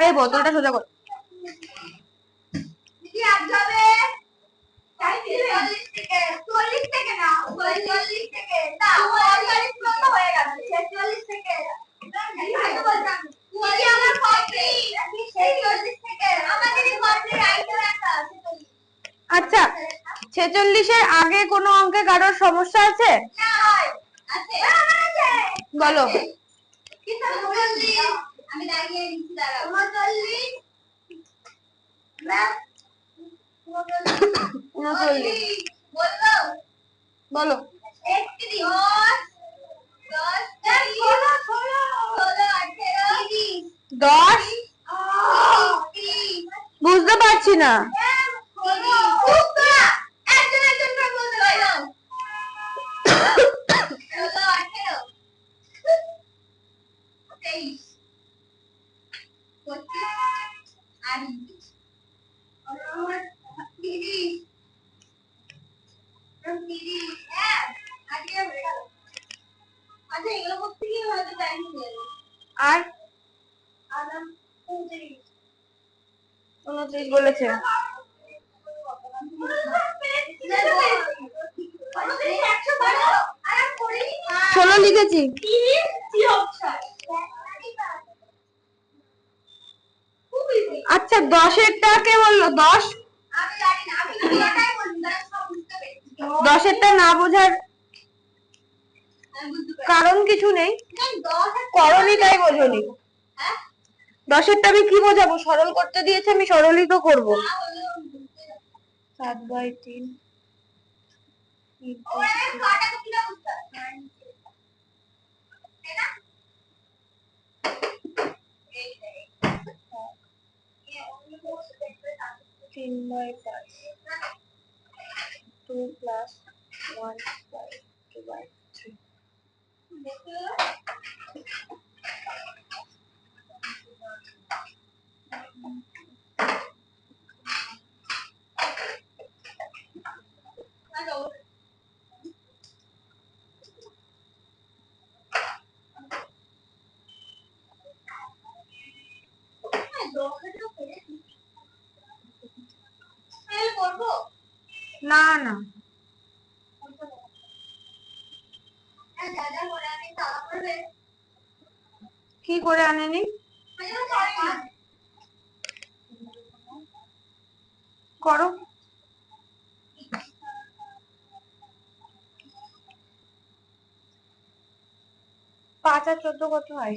এই বোতলটা সোজা কর। আচ্ছা, 46-এর আগে কোনো অঙ্কে কারোর সমস্যা আছে? বলো। আমি দাঁড়িয়ে নিচ্ছি, দাঁড়াও। 39 বলো। 10 বুঝতে পারছি না। আর 29 বলেছে। 16 লিখেছি। আচ্ছা, 10-এরটা কে বললো? 10 10-এরটা না বোঝার কারণ কিছু নেই, করনি তাই বোঝনি। 10-এরটা আমি কি বোঝাবো? সরল করতে দিয়েছে, আমি সরলই তো করবো। 7/3 3/5 2 plus 1/2/3 না না, কি করে আনেনি? করো। 5 আর 14 কত হয়?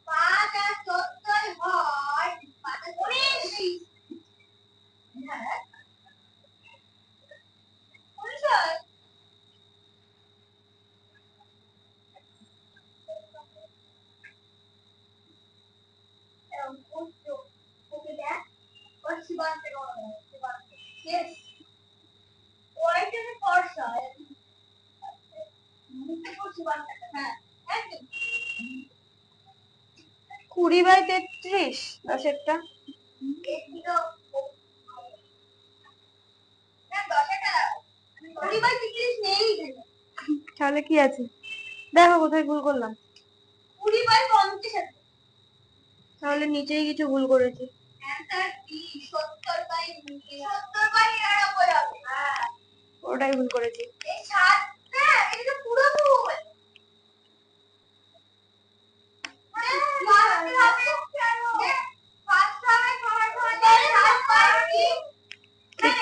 5 আর 14 হয় 19। কুড়ি বাই 33 10-এরটা। তাহলে কি আছে? দেখো কোথায় ভুল করলাম। 20/50 তাহলে নিচেই কিছু ভুল করেছি। ওটাই ভুল করেছি।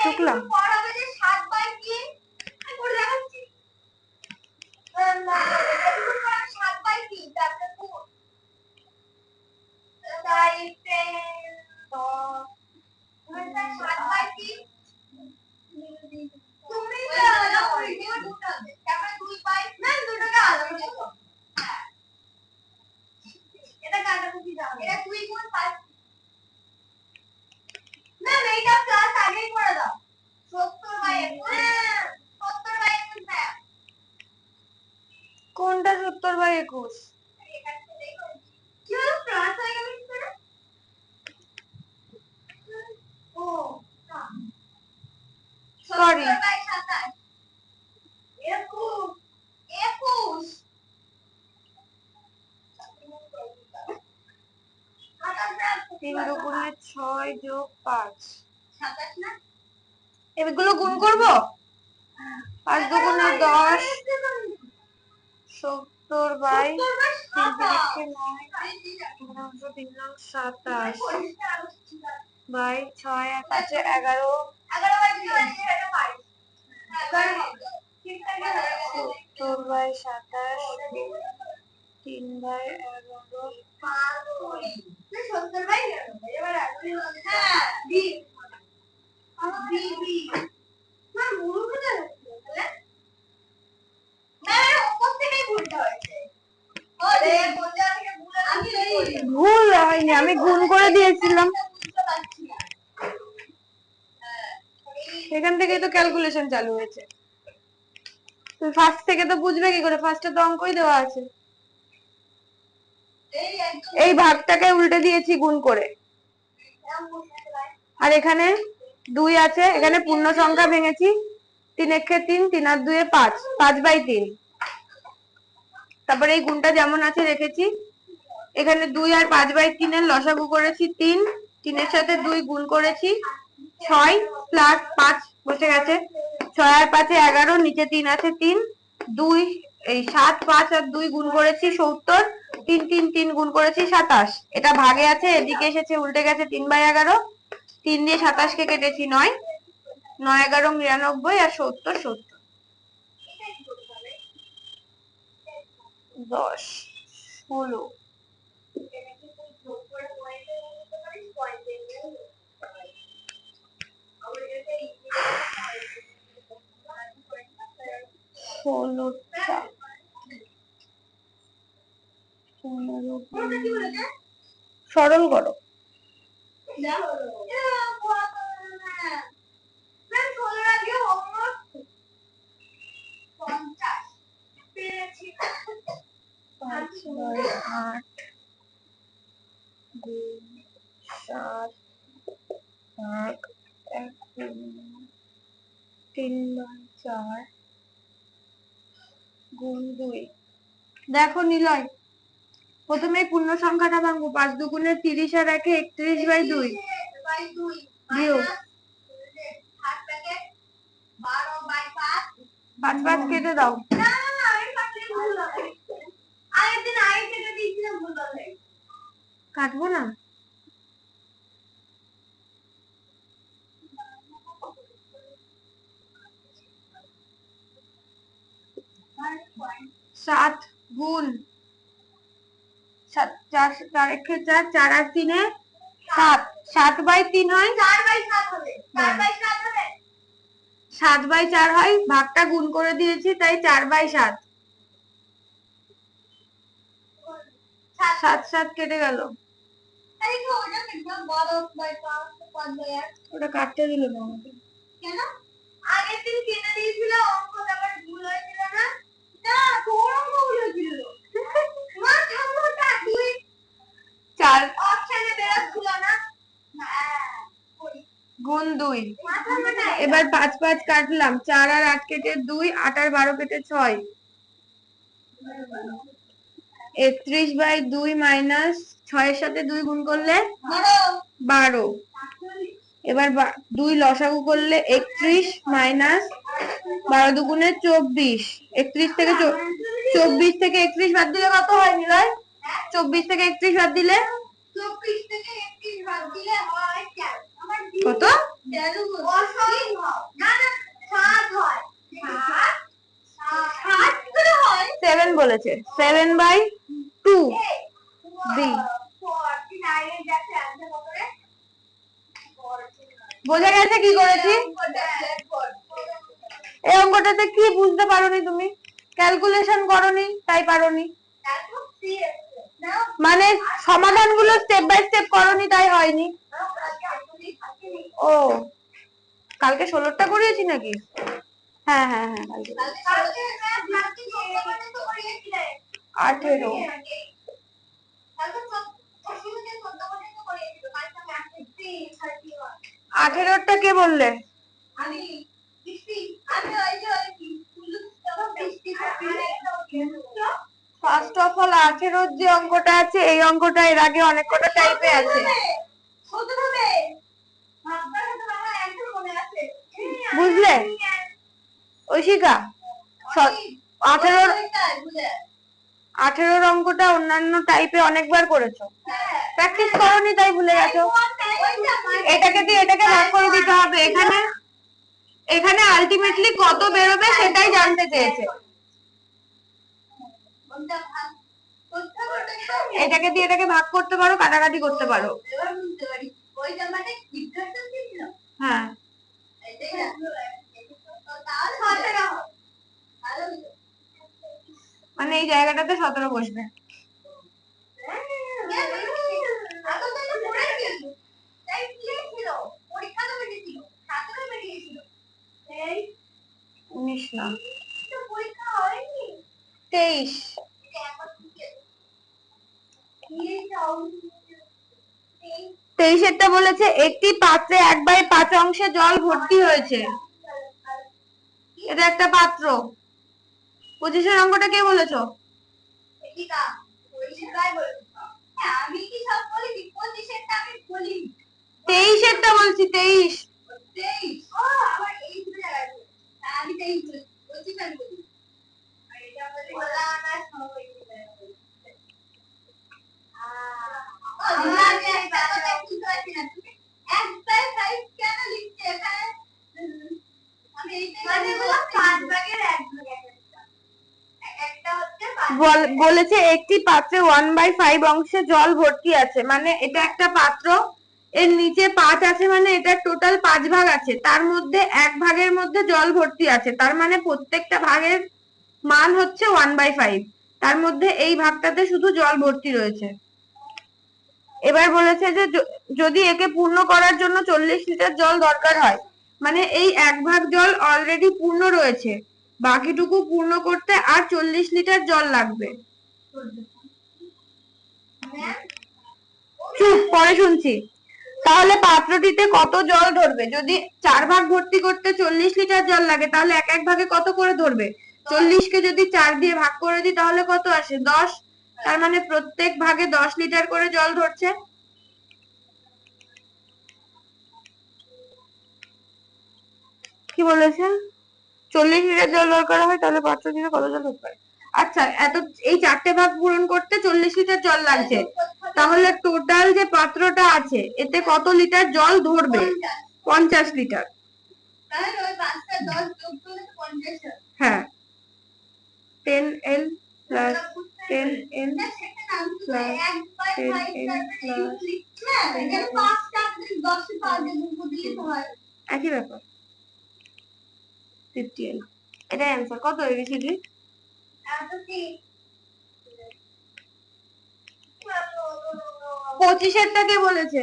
টুকলাম সরি, 3 দুগুণে 6 যোগ 5, এগুলো গুণ করবো। 5 দুগুণে 10, 70 বাই 3 তিরিখে 9, 3 নং 27 বাই 6 আর 5 11, 70 বাই 27, 3 বাই 11, 70 বাই 11, এবার হ্যাঁ বি বি বি না ভুল করে তাহলে না ওপর থেকেই ভুলটা হয়েছে। আরে কোনটা থেকে ভুল আমি ভুল হয়নি, আমি গুণ করে দিয়েছিলাম, সেখান থেকেই তো ক্যালকুলেশন চালু হয়েছে। তুই ফার্স্ট থেকে তো বুঝবে কি করে, ফার্স্টে তো অঙ্কই দেওয়া আছে। এই ভাগটাকে উল্টে দিয়েছি গুণ করে, আর এখানে 2 আছে, এখানে পূর্ণ সংখ্যা ভেঙেছি, 3 একে 3, 3 আর 2 5, 5 বাই 3। তারপরে এই গুণটা যেমন আছে রেখেছি, এখানে 2 আর 5 বাই 3 এর লসাগু করেছি 3, 3 এর সাথে 2 গুণ করেছি 6 প্লাস 5 বসে গেছে, 6 আর 5 11, নিচে 3 আছে 3, 2 এই 7, 5 আর 2 গুণ করেছি 70, 3 3 3 গুণ করেছি 27। এটা ভাগে আছে, এদিকে এসেছে উল্টে গেছে 3 বাই 11, 3 দিয়ে 27 কে কেটেছি 9, 9 11 99 আর 70 70, 10 16। সরল করো। আট গুণ 7 ভাগ 3 বাই 4 গুণ 2। দেখো নিলয়, প্রথমে পূর্ণ সংখ্যাটা ভাঙবো, 5 দুগুণে 30 আর 1 31 বাই 2 বিয়োগ 5 5 কেটে দাও। কাটবো না, 7 গুণ 4 4 4 একে 4, 4 আর 3 7, 7 বাই 3 হয়, 4 বাই 7 হবে, 4 বাই 7 হবে, 7 বাই 4 হয়, ভাগটা গুণ করে দিয়েছি তাই 4 বাই 7, 7 7 কেটে গেল। ওটা কাটতে দিল না আমাকে কেন, আগের দিন কেটে দিয়েছিল, অঙ্কটা আবার ভুল হয়েছিল না, না তোর অঙ্ক ভুল হয়েছিল, মা থামোটা 2 4 অপশনে বেরোচ্ছিল না, গুণ 2, এবার 5 5 কাটলাম, 4 আর 8 কেটে 2, 8 আর 12 কেটে 6, 31 বাই 2 মাইনাস 6 এর সাথে 2 গুণ করলে 12, এবার 2 লসাগু করলে 31 মাইনাস 12 দুগুণে 24, 31 থেকে 24 থেকে 31 বাদ দিলে কত হয় নিলয়, 24 থেকে 31 বাদ দিলে 24 থেকে 31 বাদ দিলে হয় কত, 7 বলেছে, 7 বাই 2 বি। বোঝা গেছে কি করেছি, এই অঙ্কটাতে কি বুঝতে পারোনি তুমি, ক্যালকুলেশন করোনি তাই পারোনি, মানে সমাধানগুলো স্টেপ বাই স্টেপ করোনি তাই হয়নি। ও কালকে 16টা করিয়েছি নাকি, হ্যাঁ হ্যাঁ হ্যাঁ কালকে 18, 18টা কে বললে, ফার্স্ট অফ অল 18 যে অঙ্কটা আছে এই অঙ্কটা এর আগে অনেক কটা টাইপে আছে, বুঝলে ঐশিকা? 18 অঙ্কটা অন্যান্য টাইপে অনেকবার করেছো, প্র্যাকটিস করোনি তাই ভুলে গেছো। এটাকে দিয়ে এটাকে ভাগ করে দিতে হবে। এখানে এখানে আলটিমেটলি কত বেরোবে সেটাই জানতে চেয়েছে। এটাকে দিয়ে এটাকে ভাগ করতে পারো, কাটাকাটি করতে পারো। হ্যাঁ, মানে এই জায়গাটাতে 17 বসবে। উনিশ না, 23। 23 বলেছে একটি পাত্রে 1/5 অংশে জল ভর্তি হয়েছে, এটা একটা পাত্র। 25 অঙ্কটা কে বলেছো? আমি কি সব বলেছি? 23 বলছি, 23। আমার এই দুটো জায়গায় আমি 23 বলেছি, 25 আমি বলি। আর এটা বললাম না সময় দিতে হবে। আমি ব্যাপারটা কি করেছি না, তুমি 1/5 কেন লিখছো এখানে? আমি এইটাই মানে বললাম 5 ভাগের 1 ভাগ একটা হচ্ছে বলেছে একটি পাত্রে 1/5 অংশে জল ভর্তি আছে, মানে এটা একটা পাত্র, এর নিচে 5 আছে, মানে এটা টোটাল 5 ভাগ আছে, তার মধ্যে 1 ভাগের মধ্যে জল ভর্তি আছে, তার মানে প্রত্যেকটা ভাগের মান হচ্ছে 1/5, তার মধ্যে এই ভাগটাতে শুধু জল ভর্তি রয়েছে। এবার বলেছে যে যদি একে পূর্ণ করার জন্য 40 লিটার জল দরকার হয়, মানে এই 1 ভাগ জল অলরেডি পূর্ণ রয়েছে, বাকিটুকু পূর্ণ করতে আর 40 লিটার জল লাগবে। চুপ, পরে শুনছি। তাহলে পাত্রটিতে কত জল ধরবে? যদি 4 ভাগ ভর্তি করতে 40 লিটার জল লাগে, তাহলে এক এক ভাগে কত করে ধরবে? 40 কে যদি 4 দিয়ে ভাগ করে দিই তাহলে কত আসে? 10। তার মানে প্রত্যেক ভাগে 10 লিটার করে জল ধরছে। কি বলেছে? 40 লিটার জল দরকার হয়, তাহলে পাত্রটিতে কত জল ধরতে পারে? আচ্ছা, এত এই 4টে ভাগ পূরণ করতে 40 লিটার জল লাগছে, তাহলে টোটাল যে পাত্রটা আছে এতে কত লিটার জল ধরবে? 50 লিটার। হ্যাঁ, 10L plus 10L plus 10L plus একই ব্যাপার, 50L। এটাই অ্যান্সার। কত হয়ে গেছে তুই? 25 কে বলেছে?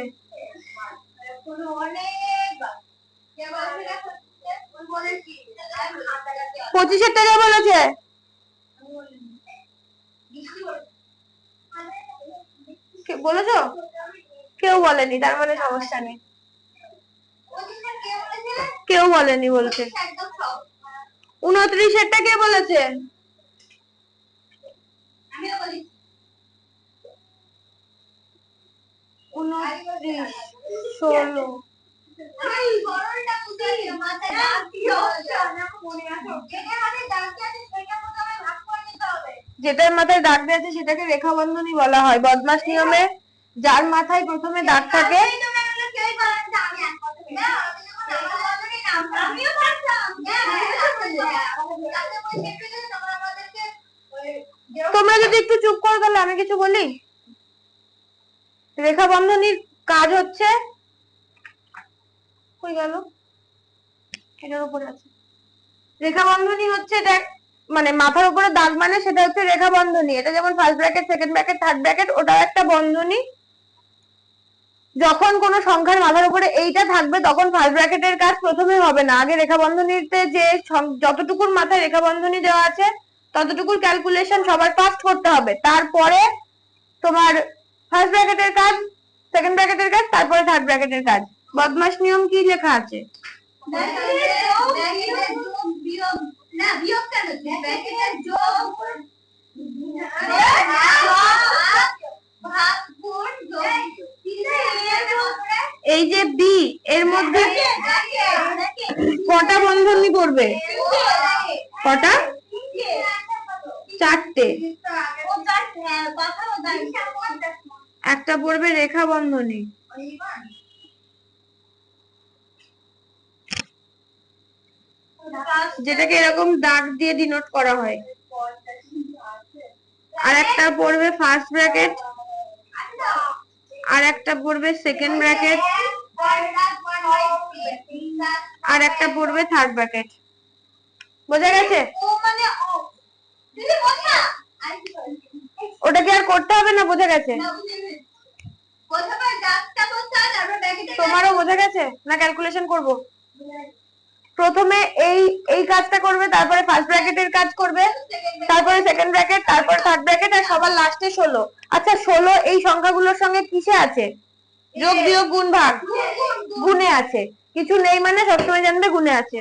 25 কে বলেছে? বলেছো? কেউ বলেনি, তার মানে সমস্যা নেই। কেউ বলেনি বলছে। 29 কে বলেছে? 29, 16। যেটার মাথায় দাগ আছে সেটাকে রেখা বন্ধনী বলা হয়। বদমাশ নিয়মে যার মাথায় প্রথমে দাগ থাকে তোমরা যদি একটু চুপ করো তাহলে আমি কিছু বলি। রেখা বন্ধনীর কাজ হচ্ছে, কই গেল? এটার উপরে আছে। রেখা বন্ধনী হচ্ছে মানে মাথার উপরে দাগ, মানে সেটা হচ্ছে রেখা বন্ধনী। এটা যেমন first bracket, second bracket, third bracket, ওটাও একটা বন্ধনী। যখন কোনো সংখ্যার মাথার উপরে এইটা থাকবে তখন ফার্স্ট ব্র্যাকেটের কাজ প্রথমে হবে না, আগে রেখা বন্ধনীতে যে যতটুকুর মাথায় রেখা বন্ধনী দেওয়া আছে ততটুকুর ক্যালকুলেশন সবার ফার্স্ট করতে হবে, তারপরে তোমার ফার্স্ট ব্র্যাকেটের কাজ, সেকেন্ড ব্র্যাকেটের কাজ, তারপরে থার্ড ব্র্যাকেটের কাজ। বদমাশ নিয়ম কি লেখা আছে? এই যে বি এর মধ্যে কটা বন্ধনী পড়বে? কটা? চারটে। একটা পড়বে রেখা বন্ধনী, যেটাকে এরকম দাগ দিয়ে ডিনোট করা হয়। আর একটা পড়বে ফার্স্ট ব্র্যাকেট, আর একটা পড়বে সেকেন্ড ব্র্যাকেট, আর একটা পড়বে থার্ড ব্র্যাকেট। বোঝা গেছে? ওটাকে আর করতে হবে না, বোঝা গেছে? তোমারও বোঝা গেছে না? ক্যালকুলেশন করব। প্রথমে এই কাজটা করবে, তারপরে ফার্স্ট ব্র্যাকেটের কাজ করবে, তারপরে সেকেন্ড ব্র্যাকেট, তারপরে থার্ড ব্র্যাকেট, আর সবার লাস্টে 16। আচ্ছা 16 এই সংখ্যাগুলোর সঙ্গে কিসে আছে? যোগ বিয়োগ গুণ ভাগ গুণে আছে। কিছু নেই মানে সবসময় জানবে গুণে আছে।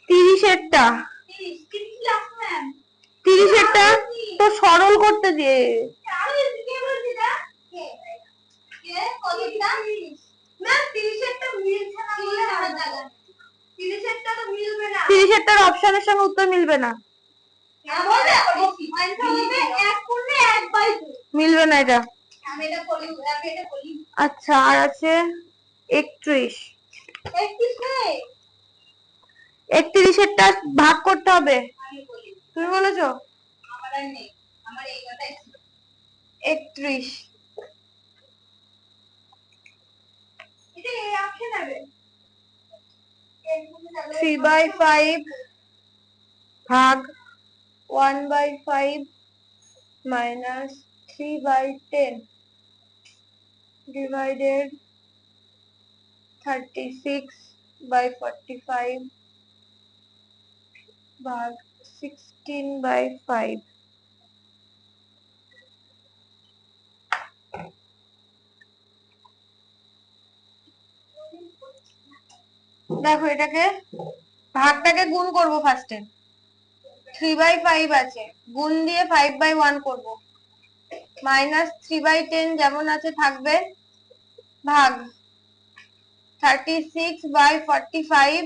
30-এরটা তো সরল করতে দিয়ে। 30-এরটার অপশনের সঙ্গে উত্তর মিলবে না, মিলবে না এটা। আচ্ছা আর আছে 31। 31-এরটা ভাগ করতে হবে, তুমি বলেছো 31। 3/5 ভাগ 1/5 minus 3/10 divided 36/45 ভাগ 16/5। দেখো এটাকে ভাগটাকে গুণ করব ফার্স্টে। 3/5 আছে, গুণ দিয়ে 5/1 করব, মাইনাস 3/10 যেমন আছে থাকবে, ভাগ 36/45,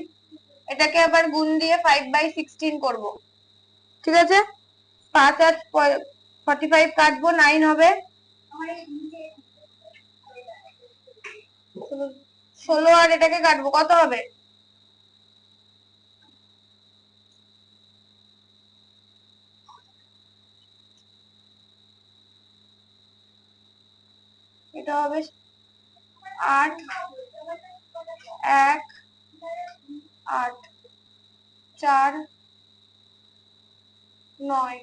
এটাকে আবার গুণ দিয়ে 5/16 করব। ঠিক আছে? 5 আর 45 কাটবো, 9 হবে। 16 আর এটাকে কাটবো, কত হবে? এটা হবে 8 1 8 4 9।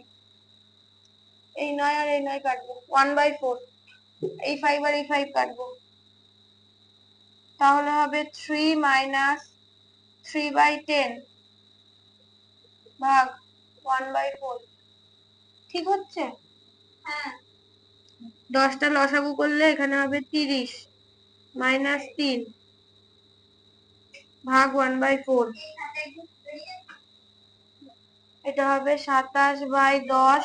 এই 9 আর এই 9 কাটবো, 1/4। এই 5 আর এই 5 কাটবো, তাহলে হবে 3 minus 3/10 ভাগ 1/4। ঠিক হচ্ছে? হ্যাঁ। 10টা লসাগু করলে এখানে হবে 30 minus 3 ভাগ 1/4। এটা হবে 27/10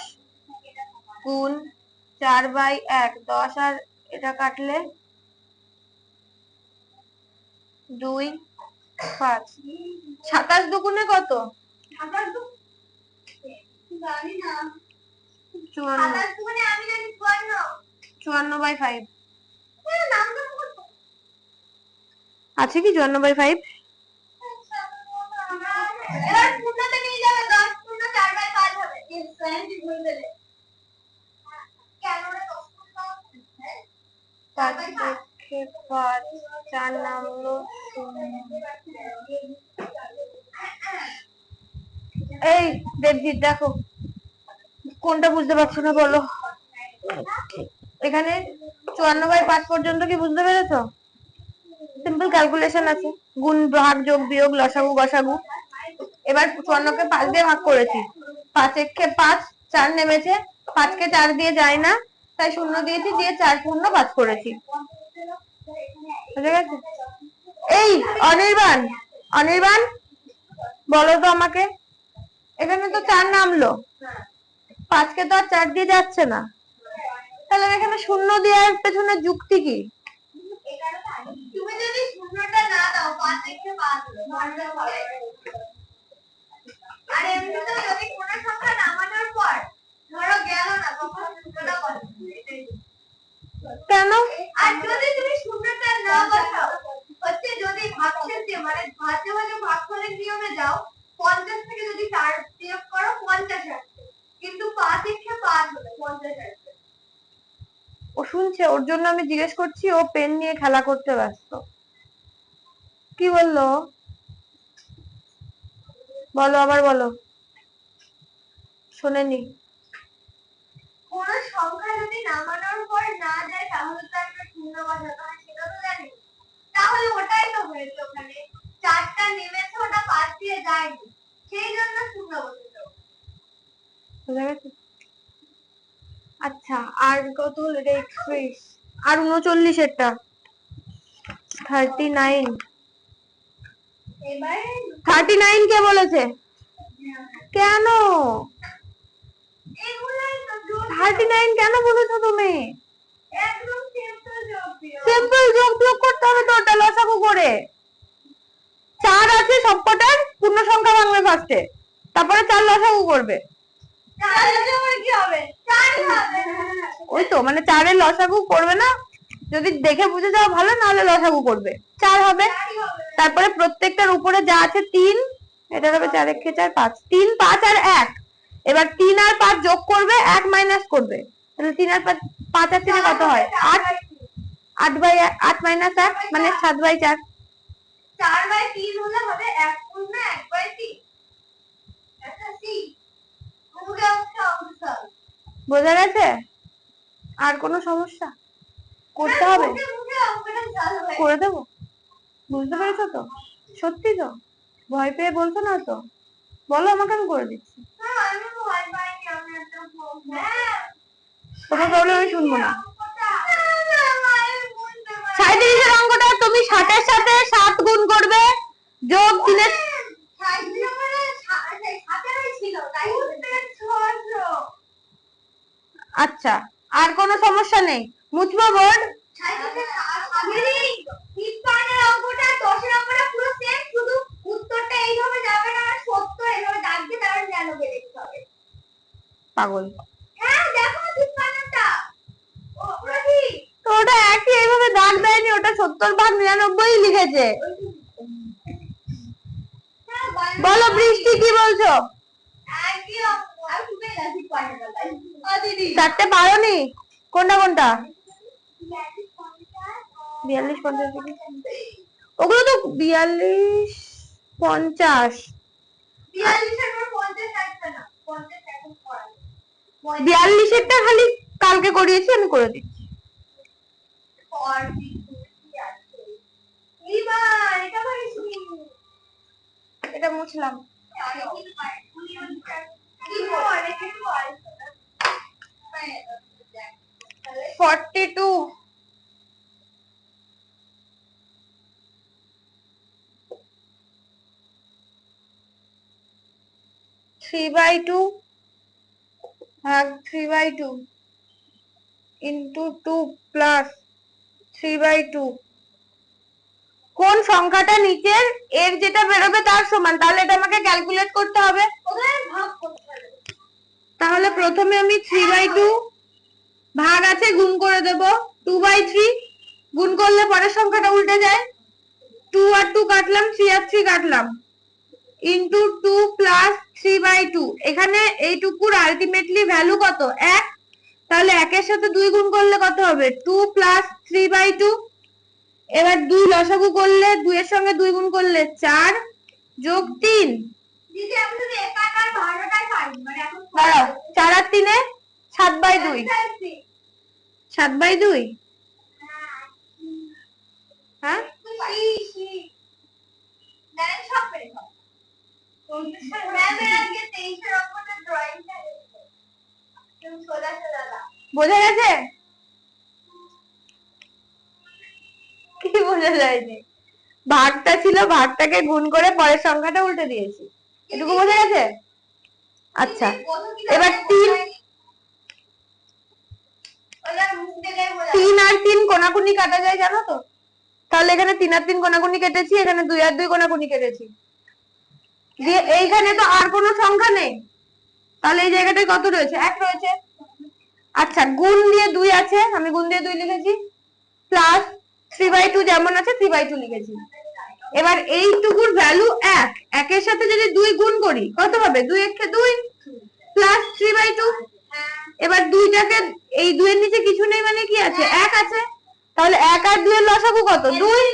গুণ 4/1। 10 আর এটা কাটলে 2 5। 27 দুগুণে কত? 54/5 আছে কি? 54/5 4 নামলো 0। এই দেবজিৎ দেখো কোনটা বুঝতে পারছো না বলো। এখানে 54/5 পর্যন্ত কি বুঝতে পেরেছো? সিম্পল ক্যালকুলেশন আছে, গুণ ভাগ যোগ বিয়োগ লসাগু গসাগু। এবার 54কে 5 দিয়ে ভাগ করেছি, 5 একে 5, 4 নেমেছে, 5কে 4 দিয়ে যায় না, তাই 0 দিয়েছি, দিয়ে 4 পূর্ণ 5 করেছি। বুঝে গেছে? এই অনির্বাণ, অনির্বাণ বলো তো আমাকে, এখানে তো 4 নামলো, 5কে তো আর 4 দিয়ে যাচ্ছে না, তাহলে এখানে শূন্য দেওয়ার পেছনে যুক্তি কি? তুমি যদি শূন্যটা না দাও 5 থেকে 5 হলো, আর এমনিতেও যদি কোনো সংখ্যা নামানোর পর ধরো গেল না তখন শূন্যটা বসে। কেন? আর যদি তুমি শূন্যটা না বসাও, হচ্ছে যদি ভাগশেষে মানে ভাজ্য ভাগে ভাগফলের নিয়মে যাও, 50 থেকে যদি 4 বিয়োগ করো 50 আসবে, কিন্তু 5 থেকে 5 হবে 50 আসবে। ও শুনছে, ওর জন্য আমি জিজ্ঞেস করছি, ও পেন নিয়ে খেলা করতে ব্যস্ত। কি বললো? বলো, আবার বলো, শোনেনি। কোন সংখ্যা যদি নামানোর পর না যায় তাহলে তো একটা শূন্য বসাতে হয়, সেটা তো জানি। তাহলে ওটাই তো হয়েছে, ওখানে 4টা নেমেছে, ওটা 5 দিয়ে যায়নি, সেই জন্য শূন্য বসেছে। বুঝা গেছে? আচ্ছা, আর কত হলো? এটা 31, আর 39 এরটা 39। এবারে 39 কে বলেছে? কেন এগুলাই তো যোগ 39 কেন বলেছো তুমি? একদম সিম্পল যোগ বিয়োগ। সিম্পল যোগ বিয়োগ করতে হবে তো, ওটা লসাগু করে। 4 আছে সবকটার, পূর্ণ সংখ্যা ভাঙবে ফার্স্টে, তারপরে 4 লসাগু করবে। 4 এর কি হবে? 4 হবে। ওই তো, মানে 4 এর লসাগু করবে না, যদি দেখে বুঝে যাও ভালো, নাহলে লসাগু করবে, 4 হবে। তারপরে প্রত্যেকটার উপরে যা আছে 3, এটা হবে 4 1 4 5, 3 5 আর 1। এবার 3 আর 5 যোগ করবে, 1 মাইনাস করবে, তাহলে 3 আর 5 আর 3 কত হয়? 8। 8 মাইনাস 1 মানে 7/4। 4/3 হলে হবে 1 পূর্ণ 1/3। এটা সি মুখে অংশ। বোঝা গেছে? আর কোনো সমস্যা? করতে হবে? মুখে অঙ্কটা চালু হয়। করে দেবো? বুঝতে পেরেছো তো? সত্যি তো? ভয় পেয়ে বলছো না তো? বলো আমাকে, আমি করে দিচ্ছি। হ্যাঁ, আমি ভয় পাইনি, আমি একটা হ্যাঁ তোমার প্রবলেম আমি শুনবো না। অঙ্কটা 37 এর অঙ্কটা তুমি 60 এর সাথে 7 গুণ করবে, যোগ 3 এর। আচ্ছা, আর কোনো সমস্যা নেই, মুছবো বোর্ড? পাগল। তো ওটা একই, এইভাবে দাগ দেয়নি, ওটা 70/99 লিখেছে। বলো বৃষ্টি, কি বলছো? 4টে পারোনি? কোনটা কোনটা? 42 50, ওগুলো তো 42 50। 42-এরটা খালি কালকে করিয়েছি, আমি করে দিচ্ছি। এটা মুছলাম। 42। 3/2 ভাগ 3/2 ইন্টু 2 প্লাস 3/2। কোন সংখ্যাটা নিচের এর যেটা বেরোবে তার সমান? তাহলে এটা আমাকে ক্যালকুলেট করতে হবে। তাহলে প্রথমে আমি 3/2 ভাগ আছে, গুণ করে দেব 2/3, গুণ করলে পরের সংখ্যাটা উল্টে যায়, 2 আর 2 কাটলাম, 3 আর 3 কাটলাম, ইন্টু 2 প্লাস 3/2। এখানে এইটুকুর আলটিমেটলি ভ্যালু কত? 1। তাহলে 1 এর সাথে 2 গুণ করলে কত হবে? 2 প্লাস 3/2। এবার 2 লসাগু করলে, 2 এর সঙ্গে 2 গুণ করলে 4 যোগ 3। দাঁড়াও, 4 আর 3-এ 7/2। 7/2। হ্যাঁ, বোঝা গেছে? কি কি বোঝা যায়নি? ভাগটা ছিল, ভাগটাকে গুণ করে পরের সংখ্যাটা উল্টে দিয়েছি, এটুকু বোঝা গেছে? আচ্ছা, এবার 3 আর 3 কোনাকুনি কাটা যায় জানো তো? তাহলে এখানে 3 আর 3 কোনাকুনি কেটেছি, এখানে 2 আর 2 কোনাকুনি কেটেছি, দিয়ে এইখানে তো আর কোনো সংখ্যা নেই, তাহলে এই জায়গাটায় কত রয়েছে? 1 রয়েছে। আচ্ছা, গুণ দিয়ে 2 আছে, আমি গুণ দিয়ে 2 লিখেছি, প্লাস 3/2 যেমন আছে 3/2 লিখেছি। এবার এইটুকুর ভ্যালু 1, 1 এর সাথে যদি 2 গুণ করি কত হবে? 2 একে 2 প্লাস 3/2। এবার 2টাকে, এই 2 এর নিচে কিছু নেই মানে কি আছে? 1 আছে, তাহলে 1 আর 2 এর লসাগু কত? 2।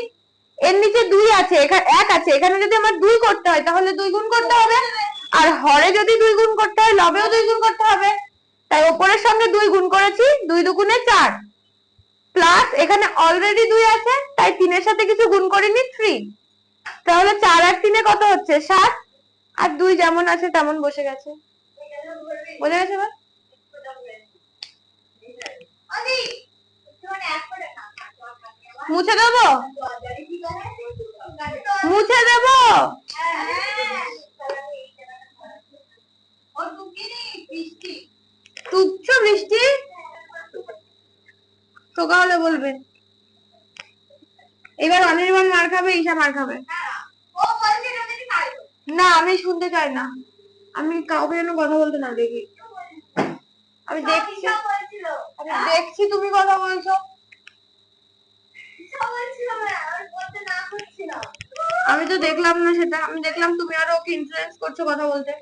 এর নিচে 2 আছে, এখানে 1 আছে, এখানে যদি আমার 2 করতে হয় তাহলে 2 গুণ করতে হবে, আর হরে যদি 2 গুণ করতে হয় লবেও 2 গুণ করতে হবে। তাই উপরের সঙ্গে 2 গুণ করেছি, 2 দুগুণে 4, প্লাস এখানে অলরেডি 2 আছে, তাই 3 এর সাথে কিছু গুণ করিনি, 3। তাহলে 4 আর 3 কত হচ্ছে? 7, আর 2 যেমন আছে তেমন বসে গেছে। বোঝা গেছে? এবার মুছে দেবো, মুছে দেবো। তুচ্ছ বৃষ্টি তোকা হলে বলবে। এবার অনির্বাণ মার খাবে, ঈশা মার খাবে। না, আমি শুনতে চাই না, আমি কাউকে যেন কথা বলতে না দেখি। আমি দেখছি তুমি কথা বলছো, আমি তো দেখলাম না সেটা, আমি দেখলাম তুমি আরো ওকে ইনফ্লুয়েন্স করছো কথা বলতে।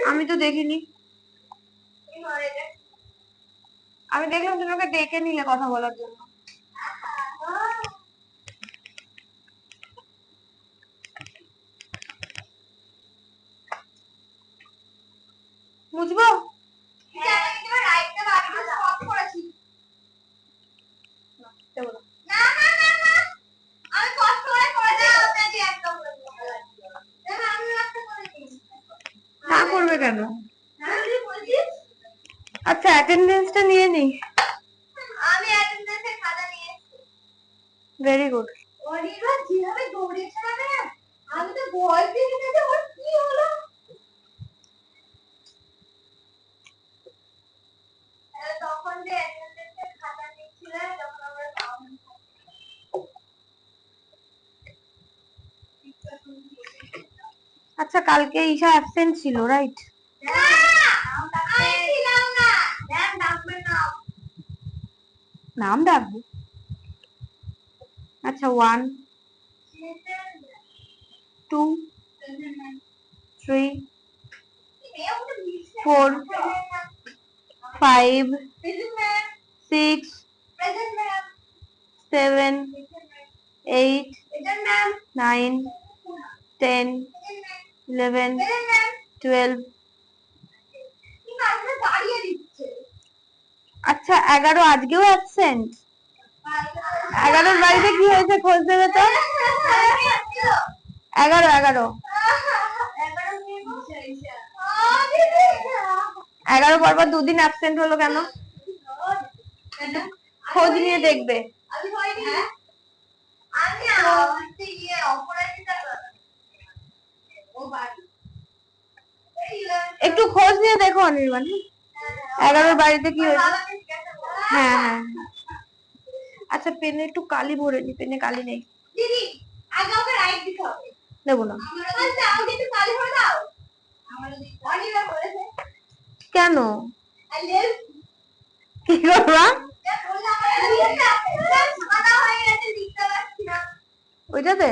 আমি তো দেখিনি, আমি দেখলাম তুমি ওকে ডেকে নিলে কথা বলার জন্য। বুঝবো? না করবে কেন? আচ্ছা, অ্যাটেন্ডেন্সটা নিয়ে নি। আমি অ্যাটেন্ডেন্সের খাতা নিয়ে এসেছি। Very good. অনির্বাণ যেভাবে দৌড়েছে না ম্যাম, আমি তো ভয় পেয়ে গেছি, ওর কি হলো? তখন যে অ্যাটেন্ডেন্সের খাতা নিচ্ছিল, তখন আমরা আচ্ছা, কালকে ঈশা অ্যাবসেন্ট ছিল, রাইট? নাম ডাকবো? আচ্ছা, 1 2 3 4 5 6 7 8 9 10 11 12। আচ্ছা, 11 আজকেও অ্যাবসেন্ট? 11 বাড়িতে কি হয়েছে খোঁজ দেবে তো। 11 পরপর 2 দিন অ্যাবসেন্ট হলো কেন? খোঁজ নিয়ে দেখবে। একটু খোঁজ নিয়ে দেখো অনির্বাণ। 11 বাড়িতে কি হয়েছে? হ্যাঁ হ্যাঁ, আচ্ছা, পেনে একটু কালি ভরে নি, পেনে কালি নেই। দিদি, আগে ওকে রাইট দিতে হবে। দেবো না। আচ্ছা, আমাকে একটু কালি ভরে দাও। অনির্বাণ বলেছে। কেন? কি করবা? ওইটাতে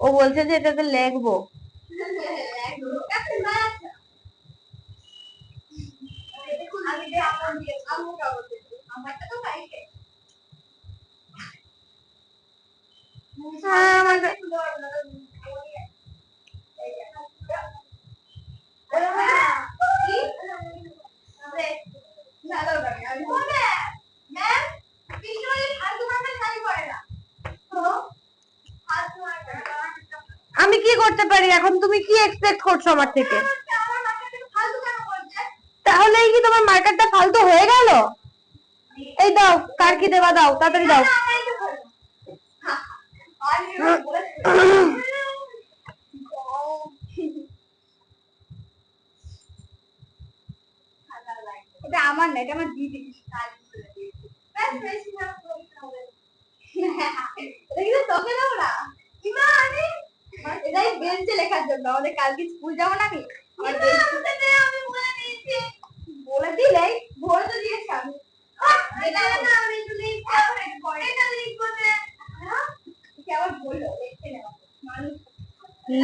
ও বলছে যে এটাতে লিখবো। আমি কি করতে পারি এখন? তুমি কি এক্সপেক্ট করছো আমার থেকে? তাহলে কি তোমার মার্কারটা ফালতু হয়ে হয়ে গেল? এই দাও, কার কি দেবা দাও, তাড়াতাড়ি দাও। এটা আমার না, এটা আমার দিদি। তোকে দেবো না, এটাই বেঞ্চে লেখার জন্য। আমাদের কালকে স্কুল যাবো না, আমি বলে দিলে ভরে তো দিয়েছি আমি। আবার বললো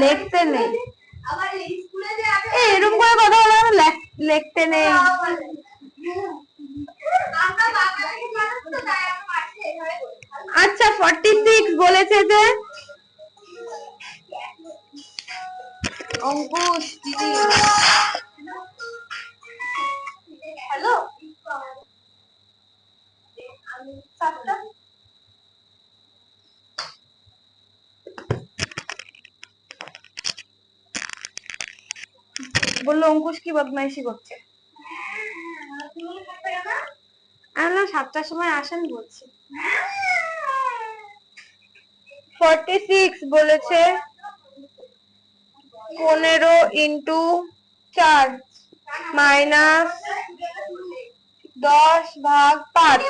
লিখতে নেই, আমার স্কুলে যে এরকম করে কথা বলে লিখতে নেই। আচ্ছা 46 বলেছে যে অঙ্কুশ দিদি। হ্যালো, বললো অঙ্কুশ কি বদমাইশি করছে। আমি 7টার সময় আসেন বলছি। 46 বলেছে 15 ইন্টু 4 মাইনাস 10 ভাগ 5।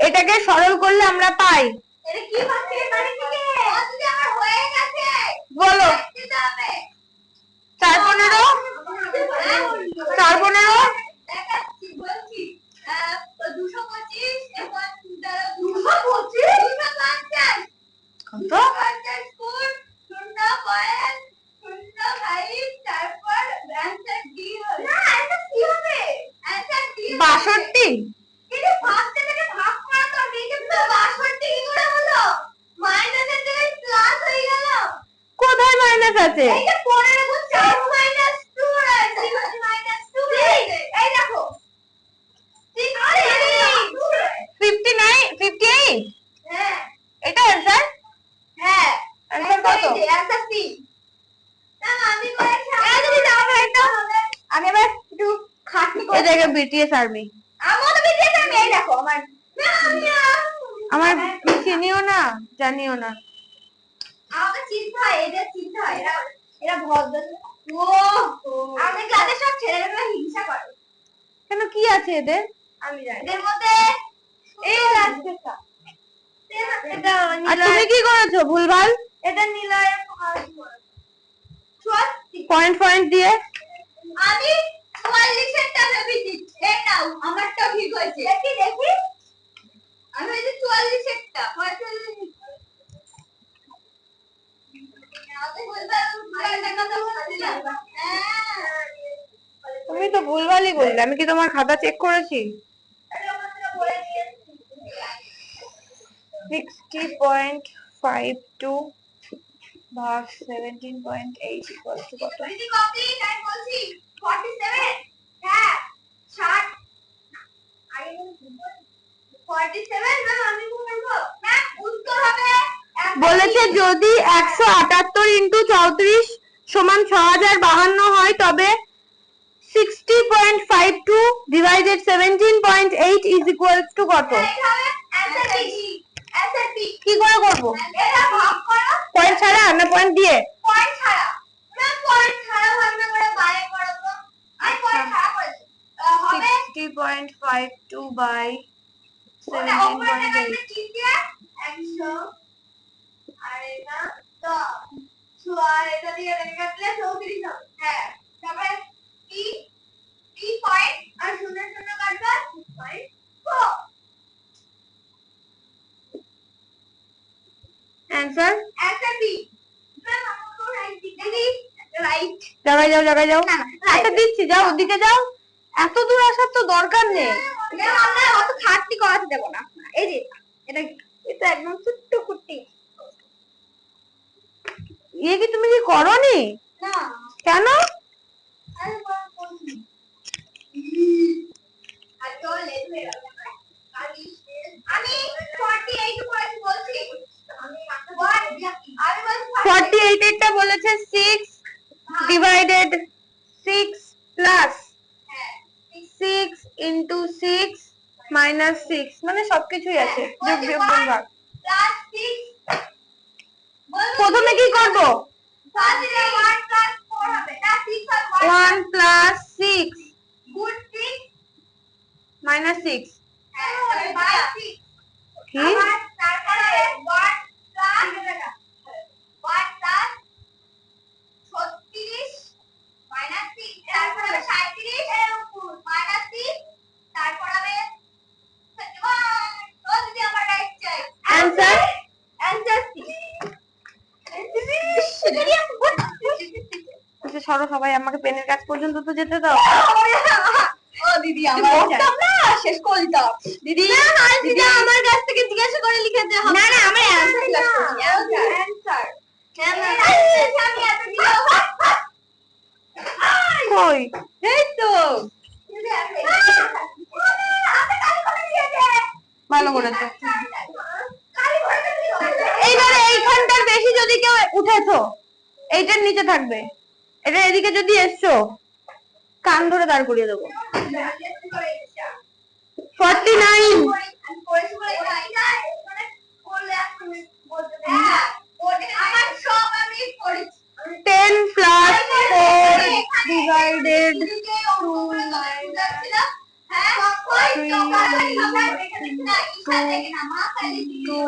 এটাকে সরল করলে আমরা পাই, বলো 4 15 কত? বাষট্টি। কোথায় মাইনাস আছে? 58 এটা অ্যান্সার? অ্যান্সার কত? আমি এবার একটু খাটনি করে এই জায়গা বিটিএস আর্মি। আমার বিটিএস আমি এই দেখো আমার চিনিও না জানিও না। আমাকে চিন্তা হয়, এদের চিন্তা হয়, এরা ভদ্র। ও আমাদের ক্লাসে সব ছেলেরা হিংসা করে। কেন, কি আছে এদের? আমি জানি এদের মধ্যে এই রাজকেশা এটা আর তুমি কি করেছো ভুলভাল? এটা নিলয়ের পয়েন্ট পয়েন্ট দিয়ে আমি 44 এর টা ভেবেছি। এই নাও, আমারটা ঠিক হয়েছে। দেখি দেখি, আমি হয়েছে 44 এর টা 45। তুমি তো ভুলভালই বললে, আমি কি তোমার খাতা চেক করেছি? 60.52 ভাগ 17.8 ইকুয়াল টু কত? 47 হ্যাঁ 60 47 ম্যাম আমি বলবো ম্যাম উত্তর হবে বলেছে যদি 178 ইন্টু 34 সমান 6052 হয় তবে 60.52 ডিভাইডেড 17.8 ইজ ইকুয়াল টু কত? কি করে করব? এটা ভাগ করো পয়েন্ট ছাড়া না পয়েন্ট দিয়ে? পয়েন্ট ছাড়া। ম্যাম পয়েন্ট ছাড়া ভাগ না করে বাইরে করো তো। আমি পয়েন্ট ছাড়া করেছি। হবে 60.52 বাই ওটা উপরে 17.8। চিন দিয়ে 100 আর এটা 10 আর এটা দিয়ে রেখে কাটলে 34 হবে। হ্যাঁ তারপরে পি পি পয়েন্ট আর শূন্য শূন্য কাটবা 2.4 অ্যানসার অ্যান্সার বি। ম্যাম আমার তো রাইট দিদি রাইট। জায়গায় যাও। না আচ্ছা দিচ্ছি, যাও ওদিকে যাও, এত দূর আসার তো দরকার নেই। ম্যাম আমরা অত খাটনি করাতে দেব না। এই যে এটা এটা একদম ছোট্ট কুটি। কি তুমি কি করনি? না কেন? আমি বলছি আর তো লেট হয়ে গেল। আমি 48 করেছি বলছি। আমি 48 এরটা বলেছে 6 ডিভাইডেড 6 প্লাস 6 ইন্টু 6 মাইনাস 6 মানে সবকিছুই আছে, যোগ বিয়োগ গুণ ভাগ। প্লাস 6 প্রথমে কি করব? 1 প্লাস 4 হবে না 6 আর 1 প্লাস 6 গুণ 6 মাইনাস 6 হ্যাঁ বাই 6 কি আবার তারপরে 1 প্লাস 1 প্লাস 36 মাইনাস 6 তারপর হবে 37 মাইনাস 6 তারপর হবে 31 ও দিদি আমার রাইট চাই Answer? অ্যানসার আচ্ছা সরো সবাই, আমাকে পেনের কাজ পর্যন্ত তো যেতে দাও। ও দিদি আমার বলতাম না শেষ করে দাও দিদি না দিদি আমার কাছ থেকে জিজ্ঞাসা করে লিখে দে না না আমার অ্যানসার ক্লাস করছি অ্যানসার আমি এত দিও কই এই তো ভালো করেছো। এইবারে এইখানটার বেশি যদি কেউ উঠেছো, এইটার নিচে থাকবে, এটা এদিকে যদি এসছো কান ধরে দাঁড় করিয়ে দেবো। 49 10 plus 4 divided 2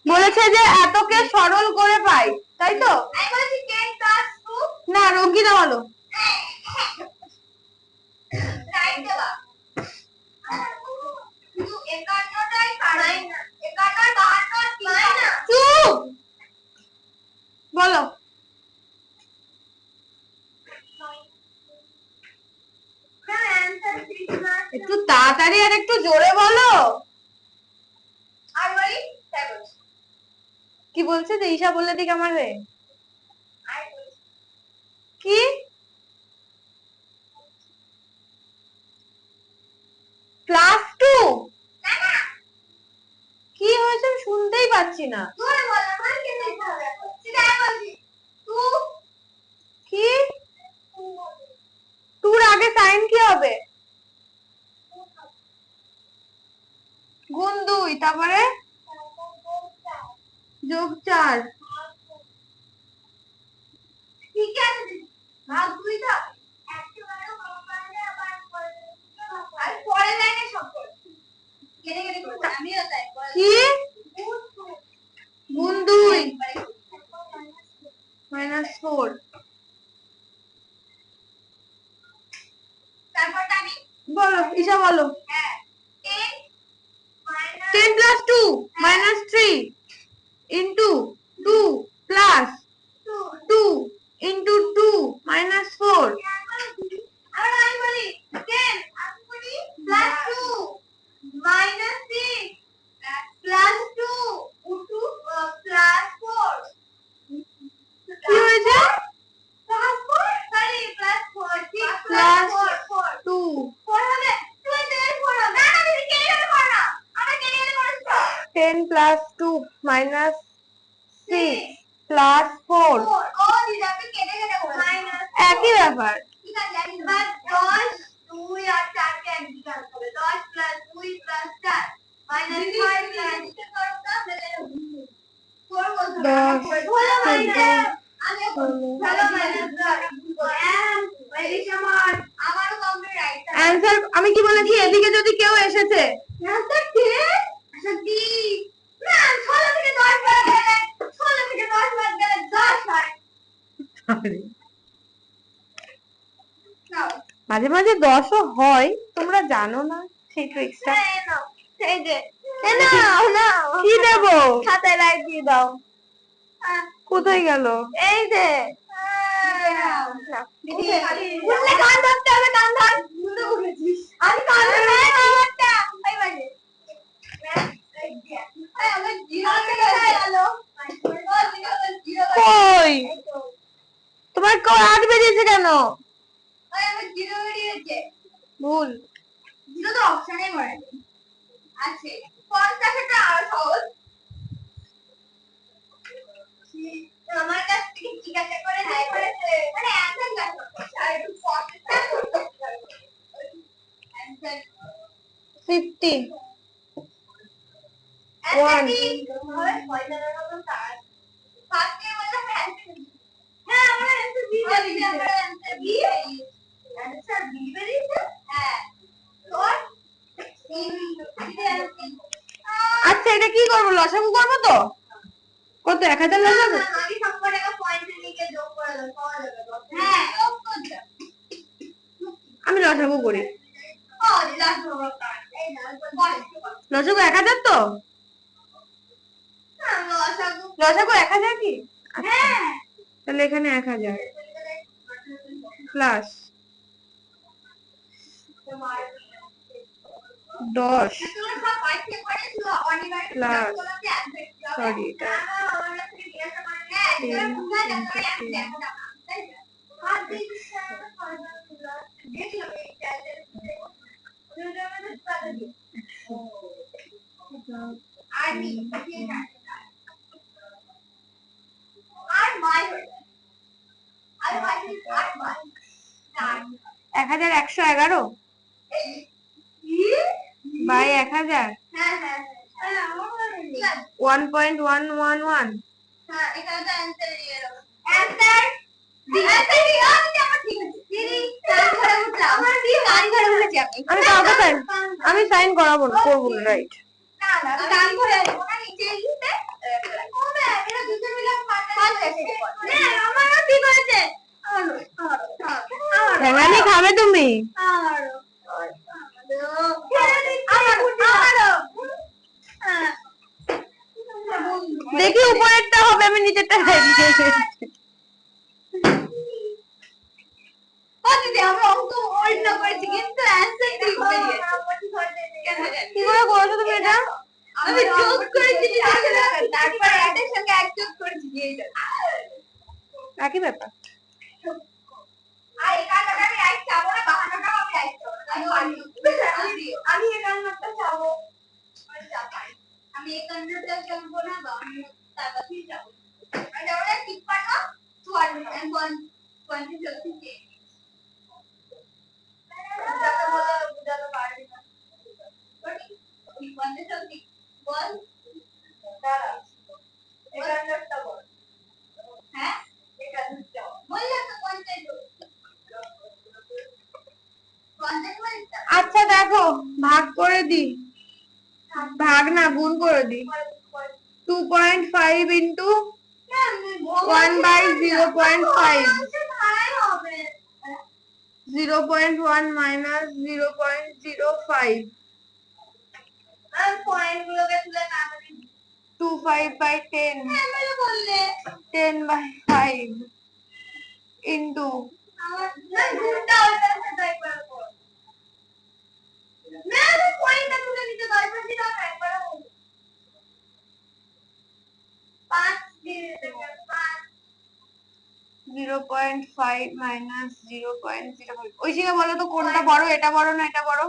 বলেছে যে এতকে সরল করে পাই, তাই তো? না রঙ্গিনা বলো। চুপ বলো। একটু তাড়াতাড়ি আর একটু জোরে বলো। কি বলছে যে ঈশা বললে দিক আমার হয়ে? কি প্লাস 2? কি হয়েছে আমি শুনতেই পাচ্ছি না। কি 2 আগে সাইন কি হবে? গুণ 2 তারপরে যোগ 4 ঠিক আছে দিদি ভাগ 2 দাও একেবারে আর পরে লাইনে সব করো কেটে কেটে করো আমিও তাই কি গুণ 2 মাইনাস 4 তারপরটা আমি বলো ঈশা বলো। হ্যাঁ 10 minus 10 plus 2 minus 3 into 2 plus 2 into 2 minus 4 আবার আমি বলি 10 আমি বলি plus 2 minus 6 plus 2 into plus 4 কি হয়েছে? প্লাস 4 সরি প্লাস 4 Plus 4 2 4 হবে 2 এর 4 হবে না না দিদি কেটে কেটে করো না আমরা কেটে কেটে করছো 10 plus 2 minus 6 plus 4 ও দিদি আপনি কেটে কেটে করো মাইনাস একই ব্যাপার। ঠিক আছে এবার 10 2 আর 4 কে একদিকে আনতে হবে 10 প্লাস 2 প্লাস 4 মাইনাস 5 প্লাস 6 করতে হবে 4 বলতে 10 হলো মাইনাস আমি 16 হলো মাইনাস আমারও কমপ্লিট রাইট অ্যানসার আমি কি বলেছি? এদিকে যদি কেউ এসেছে অ্যানসার 10 আচ্ছা দি না 16 থেকে 10 বাদ গেলে 16 থেকে 10 বাদ গেলে 10 হয় নাও মাঝে মাঝে 10ও হয়, তোমরা জানো না সেই ট্রিক্সটা। এই নাও এই যে নাও নাও কি দেব? খাতায় লাইট দিয়ে দাও কোথায় গেল? এই যে উঠলে কান ধরতে হবে কান ধর আমি কান ধরে একটা এই বাজে আমার জিরো হয়ে গেল কই তোমার 8 বেরিয়েছে কেন? আমার জিরো বেরিয়েছে ভুল। জিরো তো অপশনেই পড়ে আছে 50 এটা আরো সহজ। আমার কাছ থেকে জিজ্ঞাসা করে করেছে মানে অ্যানসার জানতে আর একটু প্রসেসটা করতে অ্যানসার 50 1 হয় পয়দার মতন তার ফার্স্টে বললাম অ্যানসার হ্যাঁ আমরা অ্যানসার বি বলি আমরা অ্যানসার বি অ্যানসার বি বেরিয়েছে হ্যাঁ তোর আচ্ছা এটা কি করবো, লসাগু করবো তো? কত 1000 লসাগু? আমি সবকটা টাকা পয়েন্ট লিখে যোগ করে দেব পাওয়া যাবে হ্যাঁ যোগ করতে আমি লসাগু করি। ও লসাগু এই না লসাগু 1000 তো? লসাগু 1000 কি? হ্যাঁ তাহলে এখানে 1000 প্লাস 10 প্লাস সরি এটা 1111 বাই 1000 1.111 আমি সাইন করবো না রাইট। ঠ্যাঙানি খাবে তুমি? দেখি উপরেরটা হবে, আমি নিচেরটা কি করে করেছো তুমি এটা? আমি যোগ করেছি তারপর এটার সঙ্গে এক যোগ করেছি একই ব্যাপার। আর এই কাজটা আমি রাইট চাবো না, বাহানাটা আমি রাইট চাবো না। আমি এই কাজটা চাবো আমি এই কাজটা চাবো না, বাহানাটা তারপরেই চাবো আর আমরা ঠিক পারো 201 জলদি চেয়ে বুঝাতে বলে বুঝাতে পারবি না ঠিক 1 জলদি বল দাঁড়া এই কাজটা বল হ্যাঁ এই কাজটা বললাম তো 50 আচ্ছা দেখো ভাগ করে দি, ভাগ না গুণ করে দি। 2.5 into 1/0.5 0.1 minus 0.05 25/10 10/5 into zero point five minus 0.05। Aishika বলো তো কোনটা বড়, এটা বড় না এটা বড়?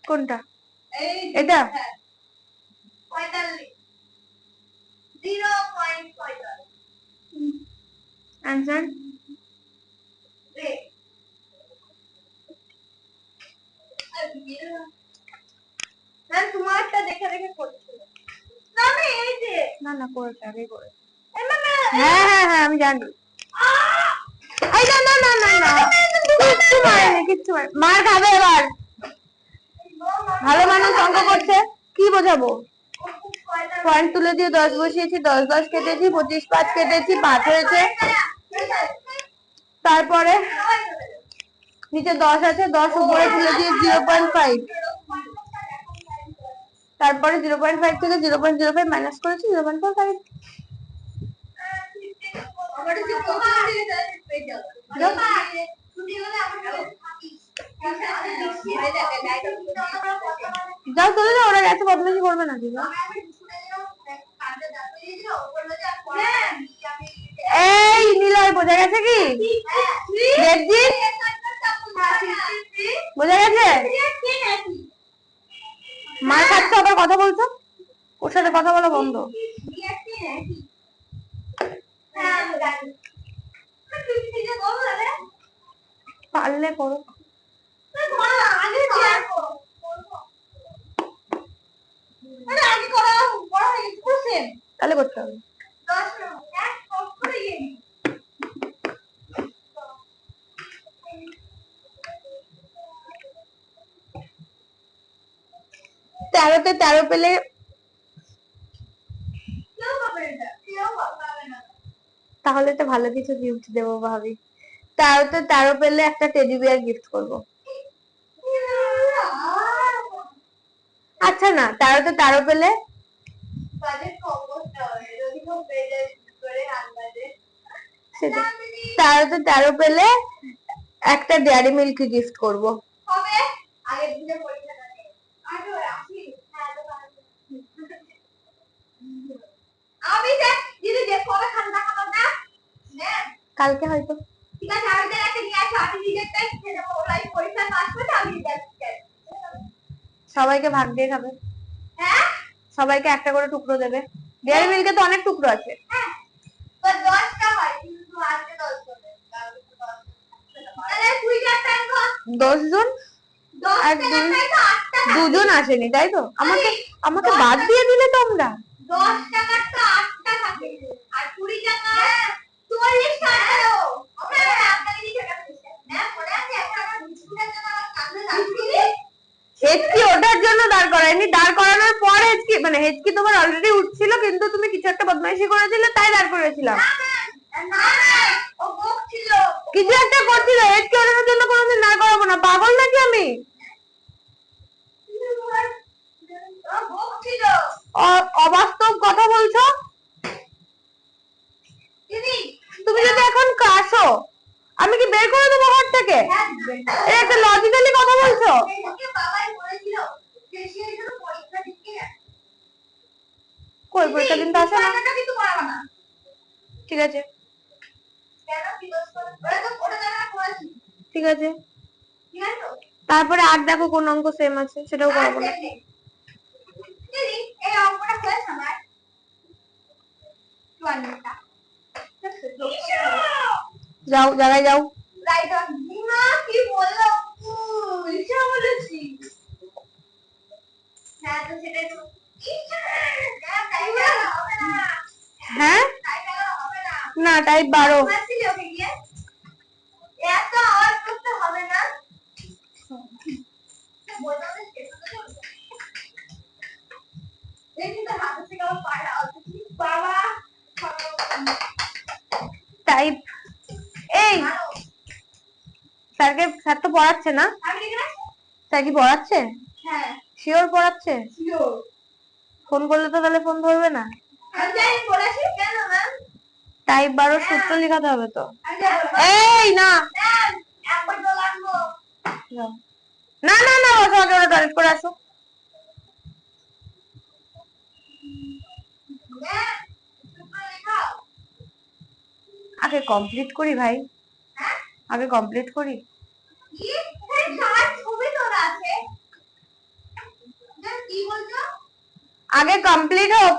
কোনটা? এটা 0.45 आंसर তোমারটা দেখে দেখে করছি না আমি এই যে না না করেছে আগে করে। হ্যাঁ হ্যাঁ হ্যাঁ আমি জানি। এই না না না না না কিচ্ছু মারেনি, কিচ্ছু মার খাবে এবার। ভালো মানুষ অঙ্ক করছে, কি বোঝাবো? পয়েন্ট তুলে দিয়ে 10 বসিয়েছি, 10 10 কেটেছি, 25 5 কেটেছি, 5 হয়েছে। তারপরে নিচে 10 আছে, 10 উপরে তুলে দিয়ে 0.5, তারপরে 0.5 থেকে 0.05 মাইনাস করেছি 0.45। যাও চলে যাও, ওরা গেছে, বদমাইশি করবে না। দিবা এই নিলয় বোঝা গেছে কি? দেবজি বোঝা গেছে? মার খাচ্ছে আবার কথা বলছো, ওর সাথে কথা বলা বন্ধ। পারলে করো। তাহলে করতে হবে। তেরোতে 13 পেলে তাহলে তো ভালো কিছু গিফট দেবো ভাবি। 13তে 13 পেলে একটা টেডি বিয়ার গিফট করবো। আচ্ছা না, 13তে 13 পেলে সেটা 13তে 13 পেলে একটা ডেয়ারি মিল্ক গিফট করবো। কালকে হয়তো। সবাইকে ভাগ দিয়ে খাবে, সবাইকে একটা করে টুকরো দেবে। ডেয়ারি মিল্কে তো অনেক টুকরো আছে। 10 জন আর দুজন আসেনি, তাই তো? আমাকে আমাকে বাদ দিয়ে দিলে তোমরা। 10 টাকার তো 8টা থাকে আর 20 টাকা 44 টাকা দাও। ওকে আপনাকে দিতে টাকা না পড়ে আছে একটা আমার বিস্কুটের জন্য আমার কাঁদে লাগছিলি। হেচকি ওটার জন্য দাঁড় করায়নি, দাঁড় করানোর পর হেচকি মানে হেচকি তোমার অলরেডি উঠছিল, কিন্তু তুমি কিছু একটা বদমাইশি করেছিলে তাই দাঁড় করেছিলাম। না ও বকছিল, কিছু একটা করছিল, হেচকি ওঠানোর জন্য কোনোদিন দাঁড় করাবো না। পাগল নাকি আমি? ও বকছিল। অবাস্তব কথা বলছো। তুমি যদি এখন কাশো আমি কি বের করে দেবো ঘর থেকে? এই একটা লজিক্যালি কথা বলছো। কই পরীক্ষা দিন তো আসো না। ঠিক আছে ঠিক আছে, তারপরে আর দেখো কোন অঙ্ক সেম আছে সেটাও করাবো না। যাও জায়গায় যাও। কি বললো বলেছি? হ্যাঁ তো সেটাই তো। হ্যাঁ না টাইপ 12। এত আওয়াজ করতে হবে না। টাইপ এই স্যার তো পড়াচ্ছে না? স্যার কি পড়াচ্ছে? হ্যাঁ শিওর পড়াচ্ছে? শিওর। ফোন করলে তো তাহলে ফোন ধরবে না। টাইপ 12 সূত্র লেখাতে হবে তো। এই না না না না বসো, আগে ওরা টয়লেট করে আসো। আগে কমপ্লিট করি ভাই, আগে কমপ্লিট করি। আগে কমপ্লিট হোক।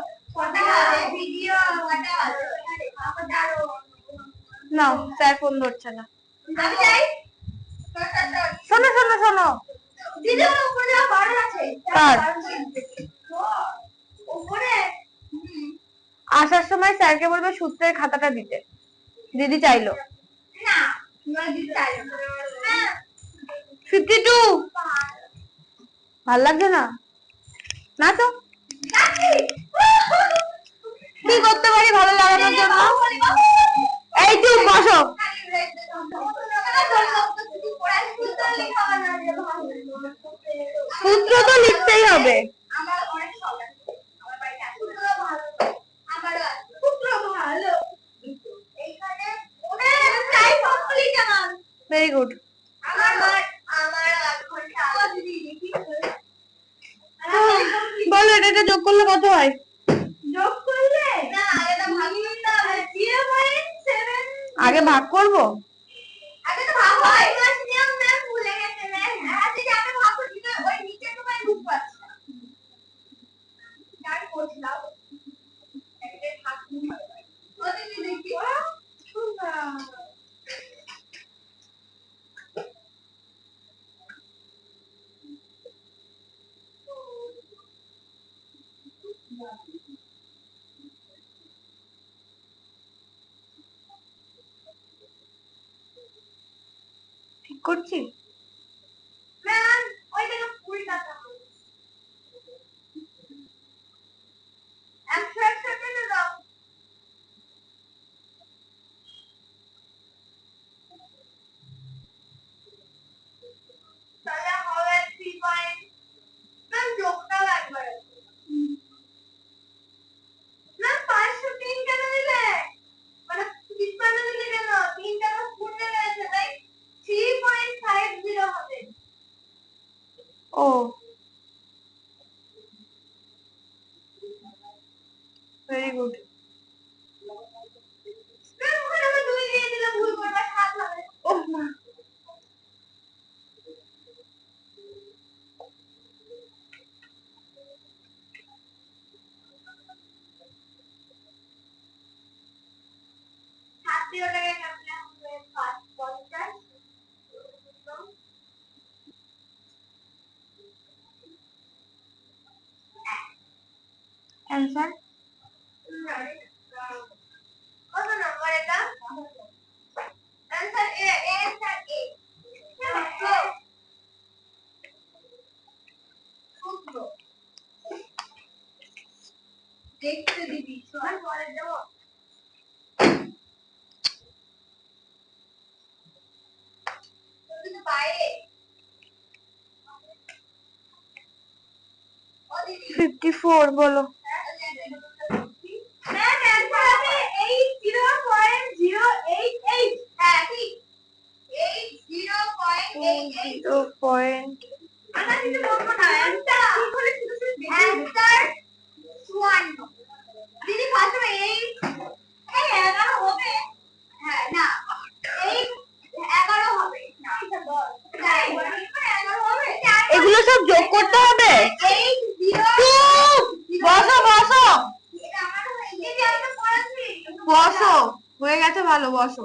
না স্যার ফোন ধরছে না। শোনো শোনো শোনো, কার আসার সময় স্যারকে বলবে সূত্রের খাতাটা দিতে। দিদি চাইলো 52। ভাল লাগছে না? না তো কি করতে পারি ভালো লাগানোর জন্য? এই চুপ বসো। সূত্র তো লিখতেই হবে। Very good. বলো এটা যোগ করলে কত হয়? আগে ভাগ করবো। ঠিক করছি। ম্যাম ওইটাকে উল্টাতে হবে। 100 টেনে দাও। তাহলে হবে 3 পয়েন্ট। ম্যাম যোগটাও একবার আছে। ম্যাম 503 কেন দিলে? মানে 53 দিলে কেন? 3 টাকা শূন্য রয়েছে তাই 3.50 হবে। ও ভেরি গুড। ম্যাম ওখানে আমি 2 দিয়ে দিলাম, ভুল করবে 7 হবে। ওহ মা, সাত দিয়ে ওটাকে কাটলে হবে 5.50। অ্যান্সার কত নম্বর এটা? অ্যান্সার এ, অ্যান্সার এ। সূত্র দেখতে দিবি সবার পরে দেবো। কিন্তু বাইরে 54 বলো। ম্যাম অ্যান্সার হবে 80.088। হ্যাঁ ঠিক, 80.88। 0. আমরা কিন্তু বলবো না অ্যান্সার কি করে শুধু শুধু অ্যান্সার 54। দিদি ফার্স্টে 8 এই 11 হবে। হ্যাঁ না 8 11 হবে না এটা 10। তাই 11 হবে। এগুলো সব যোগ করতে হবে। 8 0 বসো বসো এটা আমার এই যে আমি তো পড়াচ্ছি। বসো, হয়ে গেছে, ভালো, বসো।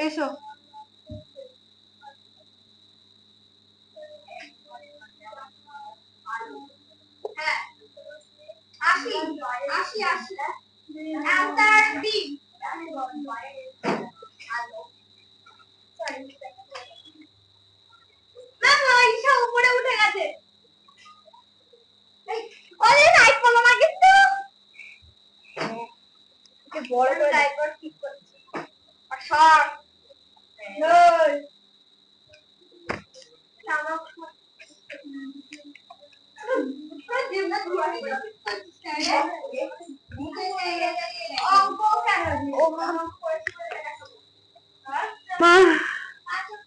এসো। উপরে উঠে গেছে। ওরে লাইট পড়লো না কিন্তু। বড় করে লাইট পড় ঠিক করছি। আর সর। নই। মা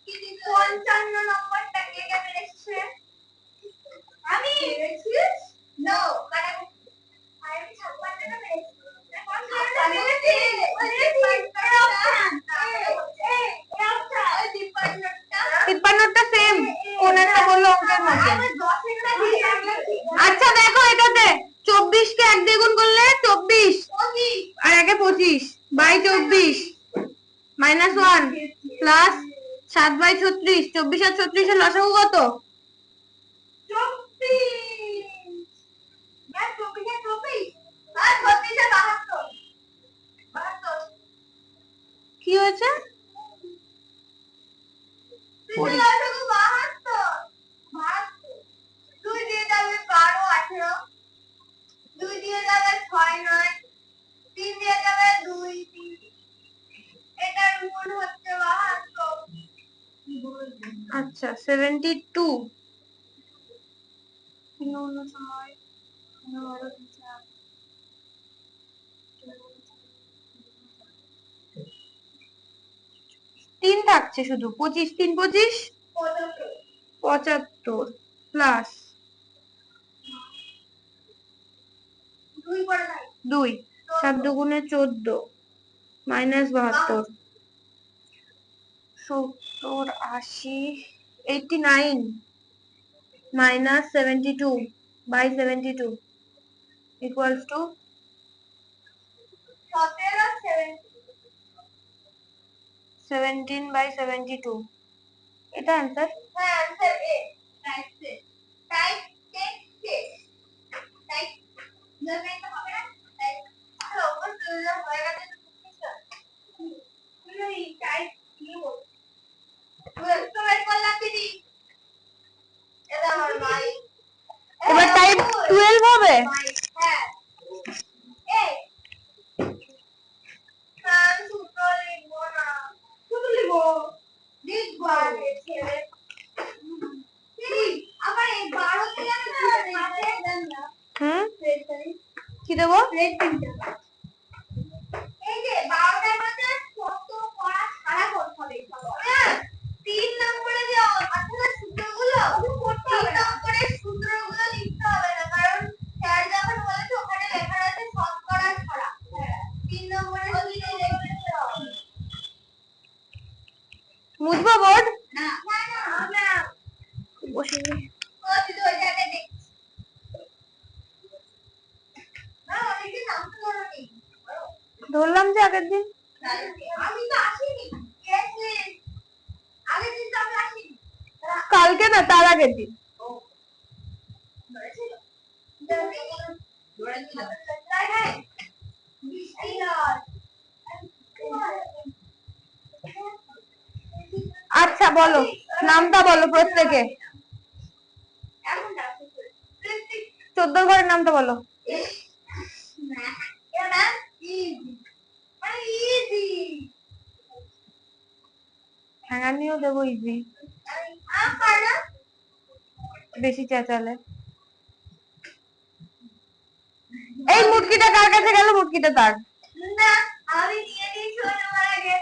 55 নম্বরটা কে কে পেরেছে? আমি পেরেছিস? নো কাটাকুটি। আমি 56 টা পেরেছি। 53টা সেম, কোন একটা বললো অঙ্কের মধ্যে। আচ্ছা দেখো এটাতে 24 কে 1 দিয়ে গুণ করলে 24 আর একে 25 বাই 24 -1 প্লাস 7 বাই 36। 24 আর 36 এর লসাগু কত? 72। কি হয়েছে? দুই দিয়ে যাবে 12 18, দুই দিয়ে যাবে 6 9, তিন দিয়ে যাবে 2 3। এটার গুণ হচ্ছে 72। আচ্ছা 72 3 থাকছে শুধু। 25 3 25 75 প্লাস 2 7 দুগুণে 14 মাইনাস 72 70 80 89 মাইনাস 72 বাই 72 ইকুয়ালস টু 17/72 এটা आंसर। হ্যাঁ आंसर এ type test type test type জানলে তো হবে না টাইপ আর অবশ্যই হয়ে গেছে তো এই টাইপ কি বল তো বের করলাম দিদি এটা আমার মাই এবার টাইপ 12 হবে। হ্যাঁ এই কান সূত্র লিখবো না শুধু লিখবো লিখবো আগে ছেলে আবার এই 12 তে আমি মাঠে দেন না কি দেবো? এই যে 12টার মধ্যে কত পড়া সারা করতে হবে 3 নম্বরে যে আসলে সূত্রগুলো করতে হবে 3 নম্বরের সূত্রগুলো লিখতে হবে না কারণ স্যার যখন বলেছে ওখানে লেখা আছে শতকরা ছাড়া 3 নম্বরের সূত্রগুলো লিখতে হবে মুছবো বোর্ড? না না বসে নি। ও দিদি ওই জায়গায় দেখ না অনেকে নাম তো ধরনি ধরলাম যে আগের দিন। আমি তো আসিনি গেছি আগের দিন তো আমি আসিনি কালকে না, তার আগের দিন। ধরেছিল ধরেছিল তাই হ্যাঁ বৃষ্টি রাত আচ্ছা বলো, নামটা বলো প্রত্যেকে। এখন না 14 ঘরের নামটা বলো। এটা ইজি মানে ইজি হ্যাঙ্গার নিয়েও দেবো ইজি, আম পারনা বেশি চেঁচালে। এই মুটকিটা কার কাছে গেল? মুটকিটা তার। না আমি নিয়ে দিয়েছি ওই আমার আগে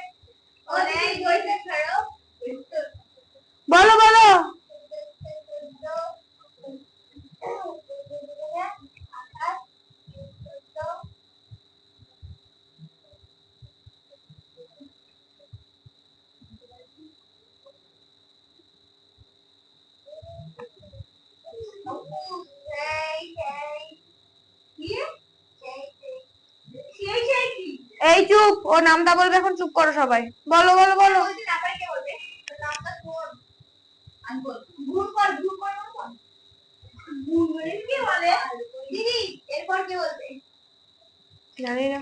অনেক বইটা ছাড়ো বলো বলো। এই চুপ, ও নামটা বলবে এখন, চুপ করো সবাই। বলো বলো বলো। দিদি এরপর কি বলবে জানি না।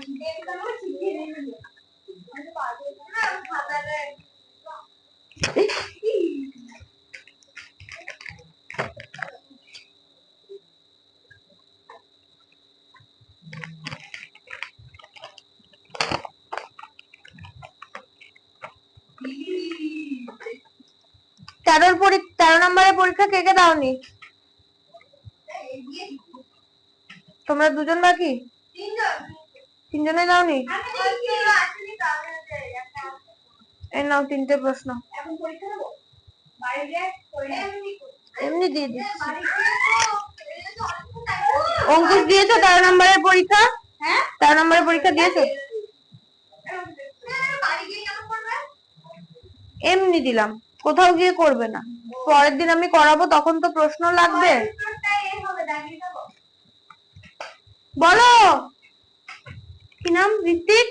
তেরো নম্বরের পরীক্ষা কে কে দাওনি? তোমরা দুজন বাকি? তিনজনে দাওনি? এই নাও 3টে প্রশ্ন। এমনি দিয়ে দিচ্ছি। অঙ্কুশ দিয়েছো 13 নম্বরের পরীক্ষা? 13 নম্বরের পরীক্ষা দিয়েছো? এমনি দিলাম, কোথাও গিয়ে করবে না। পরের দিন আমি করাবো, তখন তো প্রশ্ন লাগবে। বলো কি নাম? ঋত্বিক।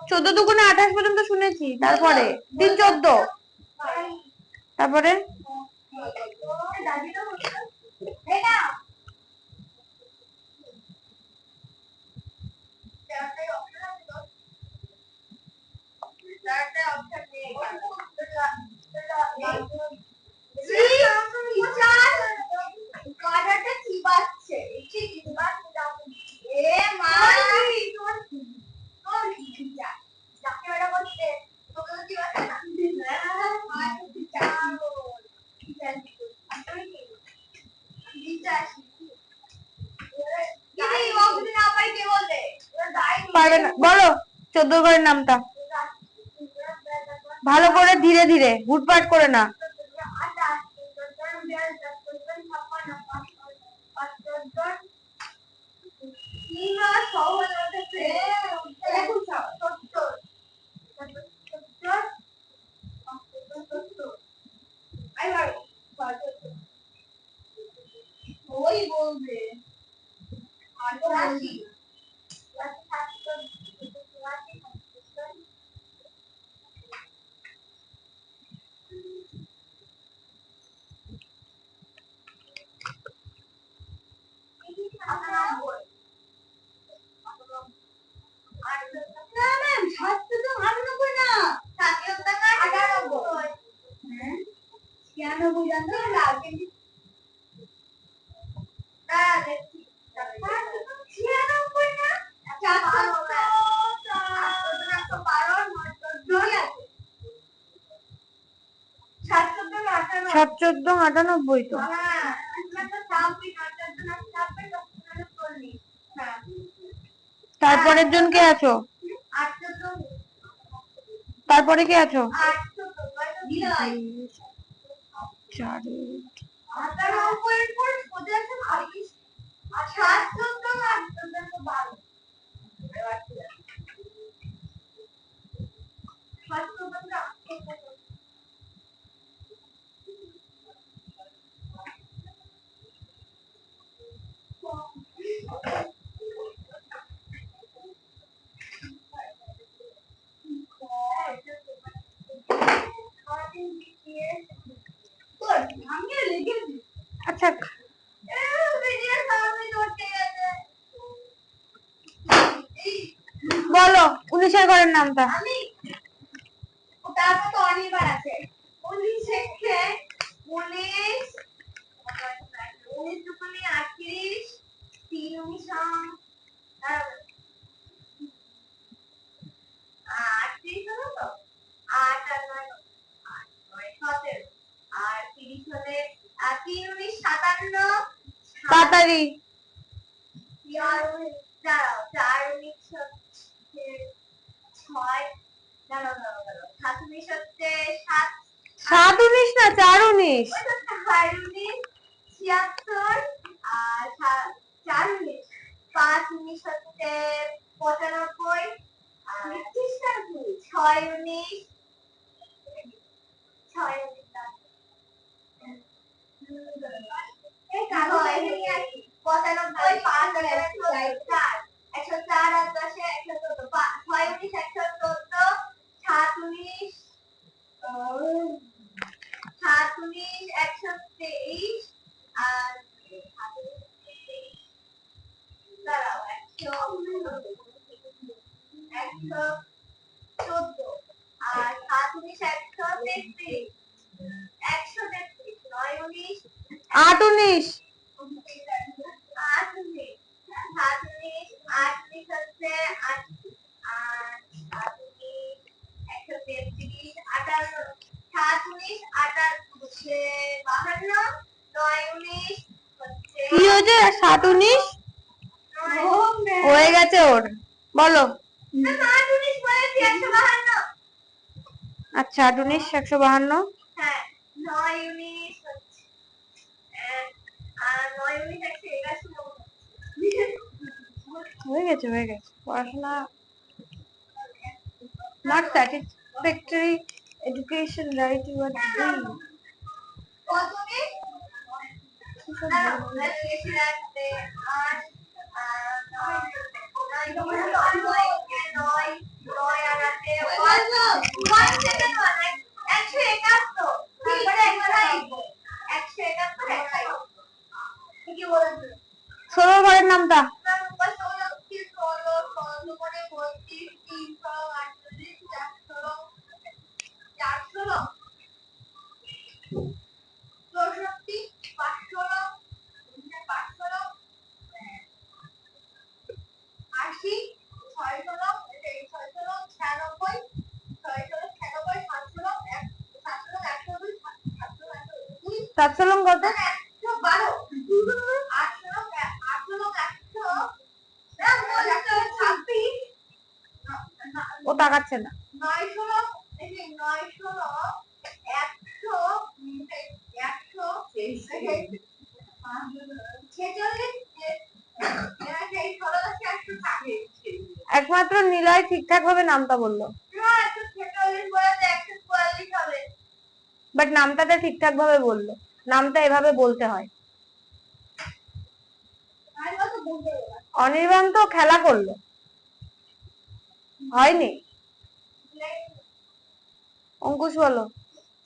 14 দুগুণে 28 পর্যন্ত শুনেছি, তারপরে দিন 14, তারপরে পারবে না। বলো 14 ঘরের নামটা ভালো করে, ধীরে ধীরে, হুটপাট করে না। ওই বলবে 88 সাত 14 98 তো। তারপরের জন কে আছো? তারপরে কে আছো? আচ্ছা বলো 19-এর ঘরের নামটা। তারপর তো অনির্বাণ আছে 19 থেকে 19 19 দুগুণে 38 3 19 38 হলো তো 8 আর 9 17 আর 30 হলে 3 19 57 তাড়াতাড়ি 4 19 হচ্ছে 6 7 19 হচ্ছে 7 7 19 না 4 19। 76 আর 4 19 5 19 হচ্ছে 95 আর 6 19 6 এই কালো এখানে আছে 95 5 আর 4 104 আর 10 114 6 19 114 7 19 7 19 123 আর দাঁড়াও 114 আর 7 19 133 133 9 19 8 19 8 19 7 19 8 19 হচ্ছে 8 আর 7 19 133 58 7 19 58 হচ্ছে 52 9 19 হচ্ছে কি হয়েছে? 7 19 হয়ে গেছে ওর। বলো। 8 19 বলেছি 152 আচ্ছা 8 19 152। হ্যাঁ 9 19 হচ্ছে আর 9 19 হয়ে গেছে পড়াশোনা not satisfactory education right you are doing। কতকে লিখে রাখতে আর 16 ঘরের নামটা। সাতশোলং কত? ও তাকাচ্ছে না। 146 একমাত্র নিলয় ঠিকঠাক ভাবে নামটা বললো, বাট নামটা ঠিকঠাক ভাবে বললো। নামটা এভাবে বলতে হয়। অনির্বাণ তো খেলা করলো, হয়নি। অঙ্কুশ বলো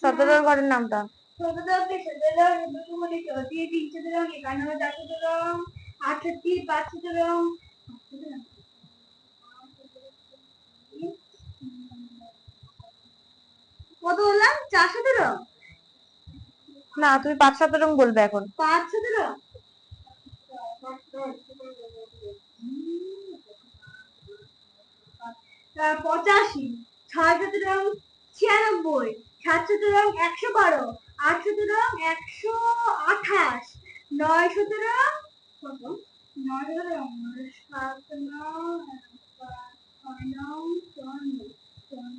17 ঘরের নামটা। 17 কে 17 দুটো বলি তো 3 17 51 4 17 68 5 17 কত বললাম 4 17 না তুমি 5-17 বলবে এখন। 5 17 85 6 17 96 7 17 112 8 17 128 9 17 কত 9 17 7 9 6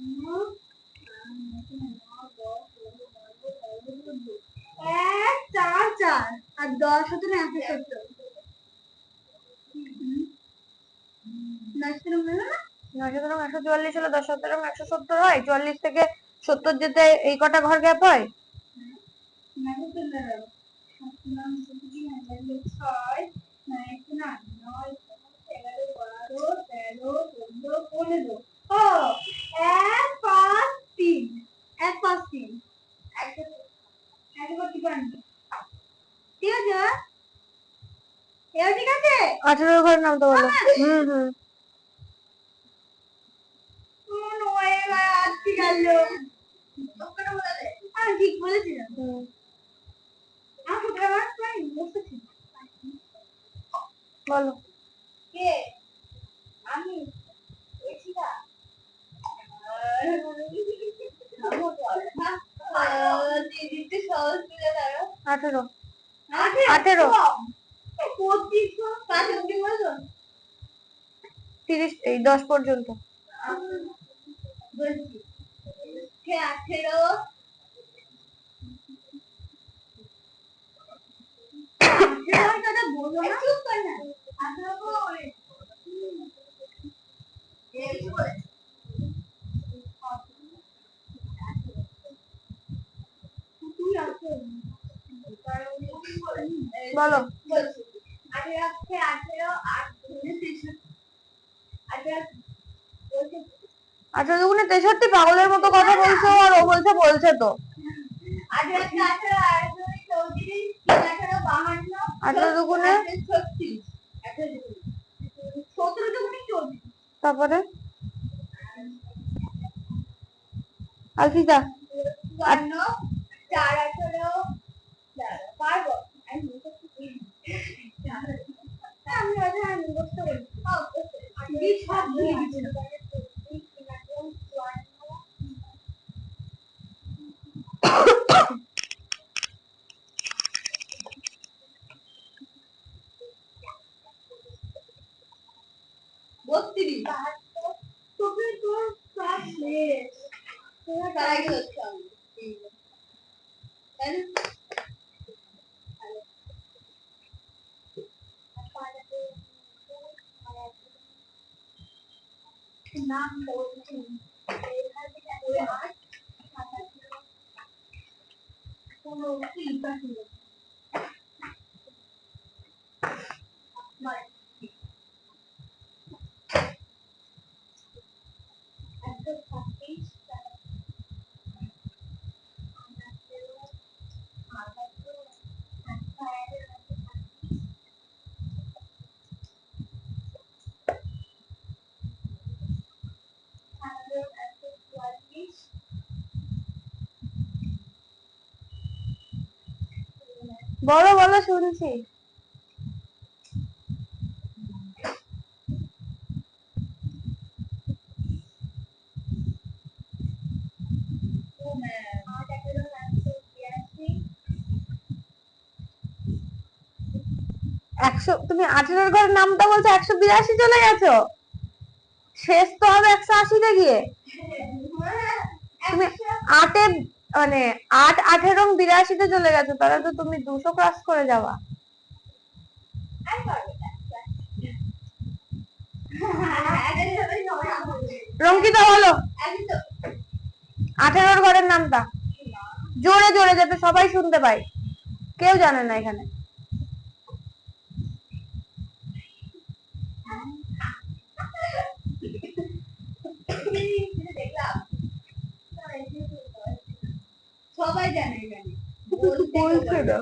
9 এক 4 4 আর 10 17 71 9 17 হলো না 9-17 144 হলো, 10-17 170 হয়, 44 থেকে 70 যেতে এই কটা ঘর গ্যাপ হয়। ঠিক আছে 18 ঘরের নামটা বলো। হুম। ঠিক বলেছিলাম বলো। কে আমি দিদিতে সহজ করে দাঁড়ো 18 18 25 5 অবধি বলছো 30 এই 10 পর্যন্ত। বলছি 18 কথা বলো না চুপ কর না 18 করে বলো 18 দুগুণে 63, পাগলের মতো কথা বলছো, আর ও বলছে তো 18 দুগুণে তারপরে আলফিজা 4 18 পারবো আমি মুখস্থ করি সব ভুলে গেছি বত্রিশ তোকে তোর ক্লাস শেষ তোমার তার আগে হচ্ছে আমি তাই না নাম বলছি কোনো ফিডব্যাক নেই বলো বলো শুনছি। একশো, তুমি 18 ঘরের নামটা বলছো, 182 চলে গেছো, শেষ তো হবে 180-তে গিয়ে। তুমি 8-এ মানে 8 18 82-তে চলে গেছো, তাহলে তো তুমি 200 ক্রস করে যাওয়া। রঙ্কিতা বলো 18 ঘরের নামটা জোরে জোরে, যাতে সবাই শুনতে পায়, কেউ জানে না এখানে। দেখলাম সবাই জানে এখানে বলছে না।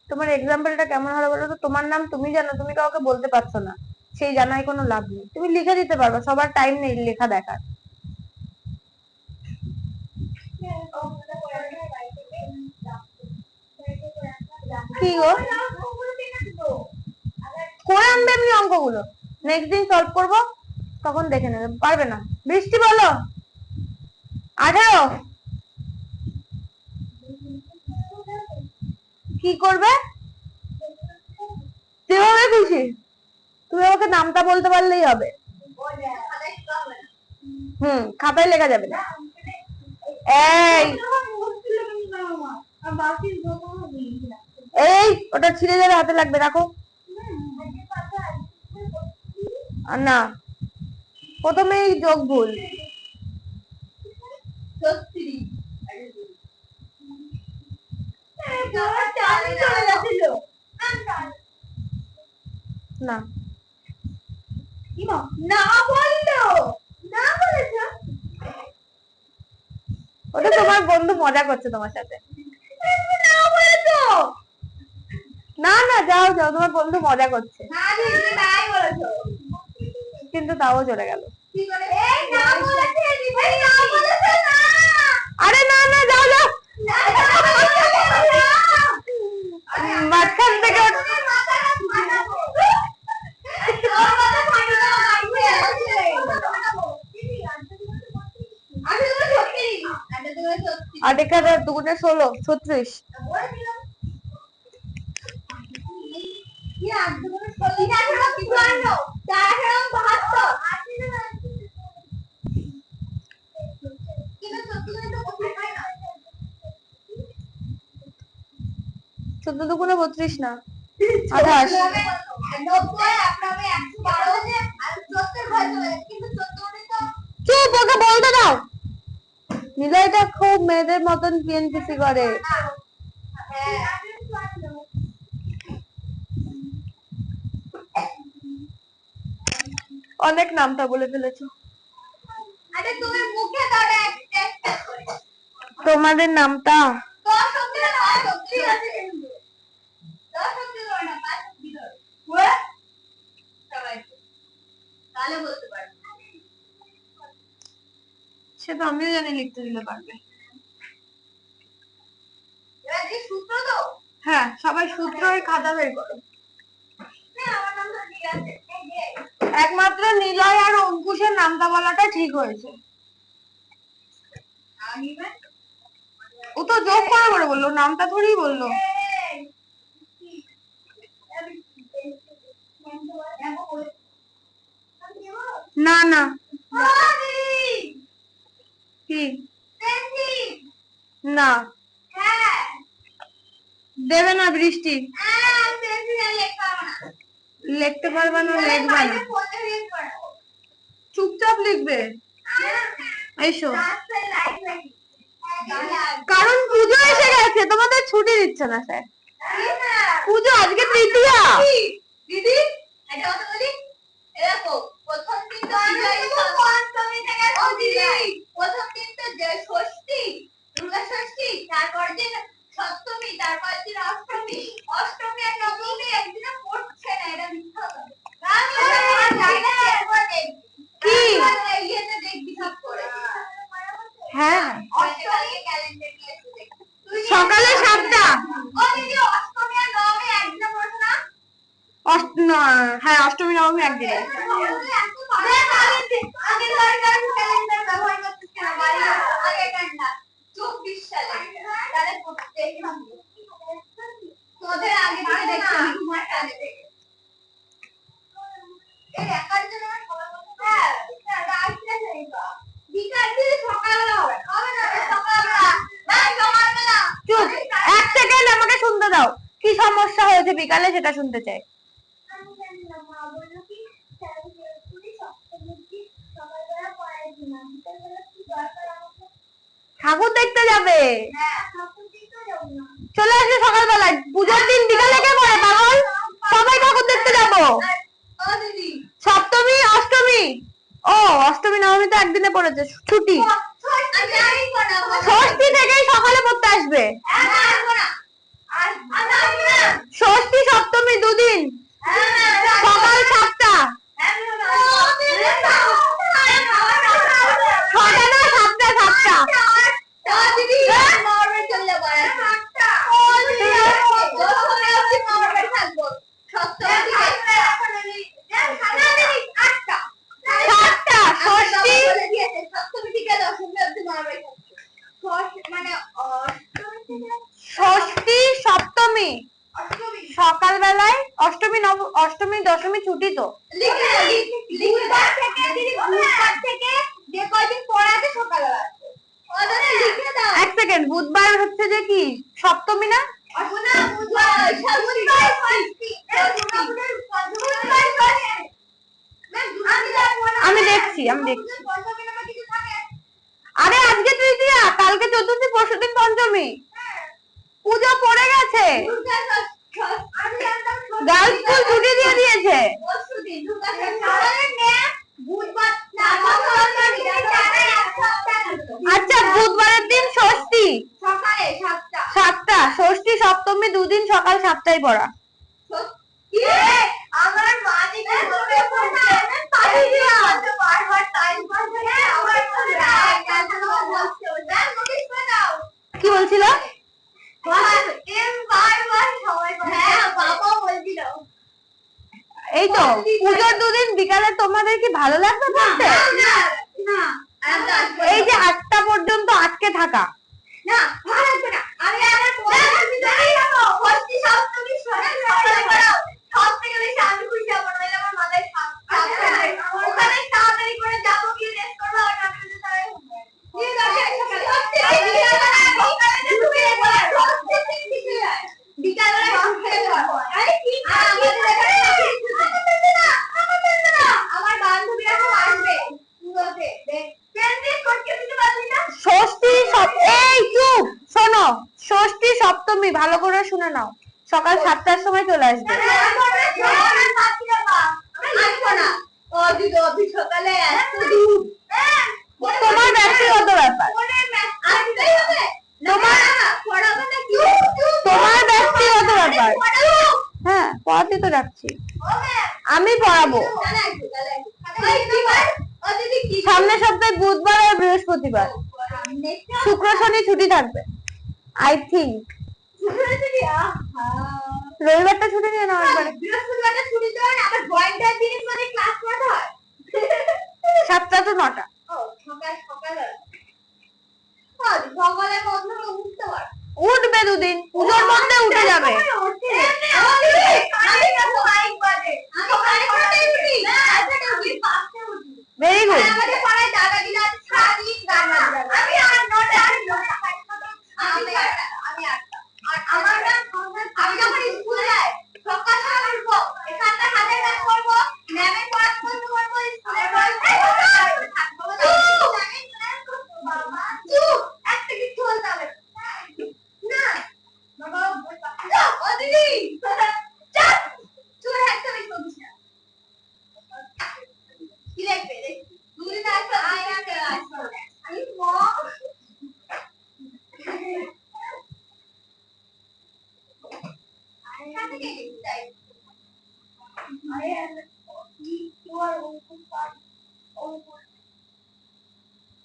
তোমার এক্সাম্পলটা কেমন হলো বলো তো? তোমার নাম তুমি জানো, তুমি কাউকে বলতে পারছো না, সেই জানাই কোনো লাভ নেই। তুমি লিখে দিতে পারবে, সবার টাইম নেই লেখা দেখার। কি গো করে আনবে এমনি অঙ্কগুলো? নেক্সট দিন সলভ করবো, তখন দেখে নেবে। পারবে না? বৃষ্টি বলো 18। কি করবে? যেভাবে খুশি। তুমি আমাকে নামটা বলতে পারলেই হবে। খাতায় লেখা যাবে না। এই এই ওটা ছিঁড়ে যাবে, হাতে লাগবে, রাখো। আর না, প্রথমেই যোগ ভুল। না না বললো না বলেছ ওটা তোমার বন্ধু মজা করছে তোমার সাথে। না বলেছো না না, যাও যাও, তোমার বন্ধু মজা করছে। না দিদি নাই বলেছো কিন্তু তাও চলে গেল। কি করে এই না বলেছে দিদি না বলেছে না আরে না না, যাও যাও। মাঝখান থেকে আর এখানে দুগুণে 16, 36। চোদ্দ দুগুণে 32 না, 28। চুপ, ওকে বলতে দাও। নিলয়টা খুব মেয়েদের মতন পিএনপিসি করে। অনেক নামটা বলে ফেলেছো। তোমাদের নামটা সে তো আমিও জানি, লিখতে দিলে পারবে। হ্যাঁ, সবাই সূত্রের খাতা বের করো। একমাত্র নিলয় আর অঙ্কুশের নামটা বলাটা ঠিক হয়েছে। ও তো যোগ করে করে বললো, নামটা থোড়ি বললো। না না, কি না দেবে না বৃষ্টি। লিখতে পারবা না, লিখবা না, চুপচাপ লিখবে। এসো, কারণ পুজো এসে গেছে, তোমাদের ছুটি দিচ্ছে না স্যার। পুজো আজকে তৃতীয়া। দিদি একটা কথা বলি, এরকম প্রথম দিন তো প্রথম দিন তো ষষ্ঠী, দুর্গা ষষ্ঠী, তারপর দিন সপ্তমী, তারপর দিন অষ্টমী। অষ্টমী আর নবমী একদিনে পড়ছে না, এটা মিথ্যা কথা। কি ইয়েতে দেখবি সব করে। হ্যাঁ, অষ্টমী ক্যালেন্ডার নিয়ে এসে দেখবি সকালে 7টা। ও দিদি অষ্টমী আর নবমী একদিনে পড়ছে না? হ্যাঁ, অষ্টমী নবমী একদিনে। চুপ, 1 সেকেন্ড আমাকে শুনতে দাও। কি সমস্যা হয়েছে বিকালে সেটা শুনতে চাই। ঠাকুর দেখতে যাবে? চলে আসবে সকালবেলায়। পুজোর দিন বিকালে কে পড়ে পাগল? সবাই ঠাকুর দেখতে যাবো। সপ্তমী অষ্টমী, ও অষ্টমী নবমী তো একদিনে পড়েছে, ছুটি। ষষ্ঠী থেকেই সকালে পড়তে আসবে। ষষ্ঠী সপ্তমী দুদিন, সকাল 7টা। 6টা না, 7টা 7টা। ষষ্ঠী সপ্তমী সকালবেলায়, অষ্টমী অষ্টমী দশমী ছুটি তো। এক সেকেন্ড, বুধবার হচ্ছে যে কি সপ্তমী না? আমি দেখছি। আরে আজকে তৃতীয়া, কালকে চতুর্থী, পরশুদিন পঞ্চমী। পুজো পড়ে গেছে, গার্লস স্কুল ছুটি দিয়ে দিয়েছে। আচ্ছা, বুধবারের দিন ষষ্ঠী, 7টা। ষষ্ঠী সপ্তমী দুদিন সকাল 7টায় পড়া। আমার মা কি বলছিল? এই তো পুজোর দুদিন বিকালে তোমাদের কি ভালো লাগবে পড়তে? এই যে 8টা পর্যন্ত আটকে থাকা, না ভালো লাগবে না। আমি আমার সব থেকে বেশি আমি খুশি হবো, নইলে আমার মাথায় ওখানে তাড়াতাড়ি করে যাবো, গিয়ে রেস্ট করবো, আর আমি যদি তাই আমার বান্ধবীরা সব আসবে পুজোতে। ষষ্ঠী এই চুপ শোনো, ষষ্ঠী সপ্তমী ভালো করে শুনে নাও, সকাল 7টার সময় চলে আসবে। তোমার ব্যক্তিগত ব্যাপার, তোমার ব্যক্তিগত ব্যাপার। হ্যাঁ, পড়াতে তো যাচ্ছি, আমি পড়াবো। সামনের সপ্তাহে বুধবার আর বৃহস্পতিবার, শুক্র শনি ছুটি থাকবে আই থিঙ্ক। রবিবারটা ছুটি নিয়ে নাও একবারে। বৃহস্পতিবারটা ছুটি দেওয়ার আবার জয়েন্টার দিন মানে ক্লাস করতে হয় 7টা to 9টা। সকালে বন্ধুরা উঠতে পারে, উঠবে দুদিন, পুজোর মধ্যে উঠে যাবে। Very good. আমাদের পাড়ায় দাদাগিরা সারাদিন গান বাজবে। আমি যখন স্কুলে যাই সকাল সকাল উঠবো, এখানকার হাতের কাজ করবো, ম্যামের পড়াশোনা করবো, স্কুলের একটা কিছু বলতে হবে না। বাবা ও দিদি চুপ একটা বেশি বলছিস না। কি লাগবে দুদিন আসবে, আমি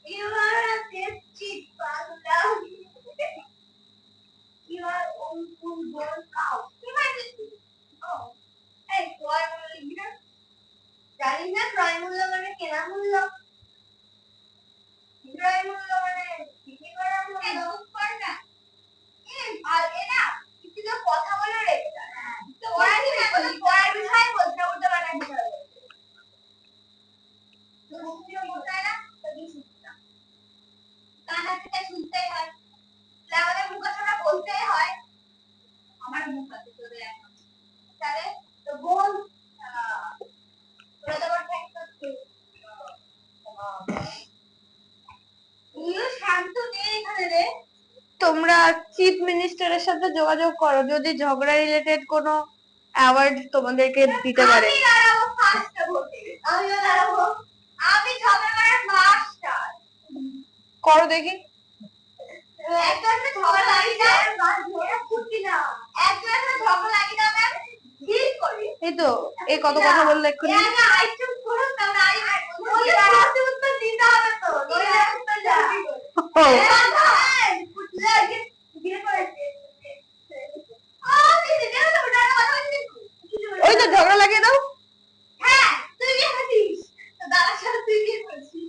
You are a cheap panda. You are old school girl cow. Oh, hey, ক্রয় মূল্য লিখবি না? জানিস না ক্রয় মূল্য মানে কেনা মূল্য? ক্রয় মূল্য মানে বিক্রি করা মূল্য? কর না। আর এনা কিছু তো কথা বলে রেখে দাও। তো পড়ার বিষয় বলতে উল্টো পাল্টা বিষয় বলতে। তো মুখে বলতে না তো কিছু না। কানা থেকে শুনতেই হয়, আমাদের মুখে বলতেই হয়। আমার মুখ আছে তোদের এখন তাহলে তো বল তোরা তো আবার ঠেক করতে শান্ত নেই এখানে রে। তো তোমরা চিফ মিনিস্টারের সাথে যোগাযোগ করো যদি ঝগড়া রিলেটেড কোনো অ্যাওয়ার্ড তোমাদেরকে দিতে পারে। আমি দাঁড়াবো ফার্স্টে ভোটে, আমিও দাঁড়াবো, আমি ঝগড়া করার মাস্টার। করো দেখি। একজনের সাথে ঝগড়া লাগি না, ফুটি না, একজনের সাথে ঝগড়া লাগি না ম্যাম, ঠিক করি। এই তো এই কত কথা বললে এক্ষুনি। আগে আইটেম করো, তারপরে ওই প্রশ্নের উত্তর দিতে হবে তো, নইলে উত্তর যাবে কি করে? ও, ফুটলে আগে দিয়ে করেছে। দিদি কেন তো ওটা কথা বলছিস? ওই তো ঝগড়া লাগিয়ে দাও। হ্যাঁ, তুই বিয়ে করছিস, তো দাদার সাথে তুই বিয়ে করছিস।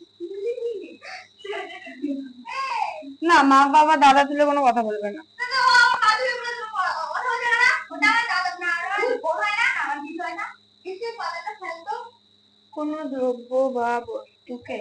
না, মা বাবা দাদা তুলে কোনো কথা বলবে না। কোনো দ্রব্য বা বস্তুকে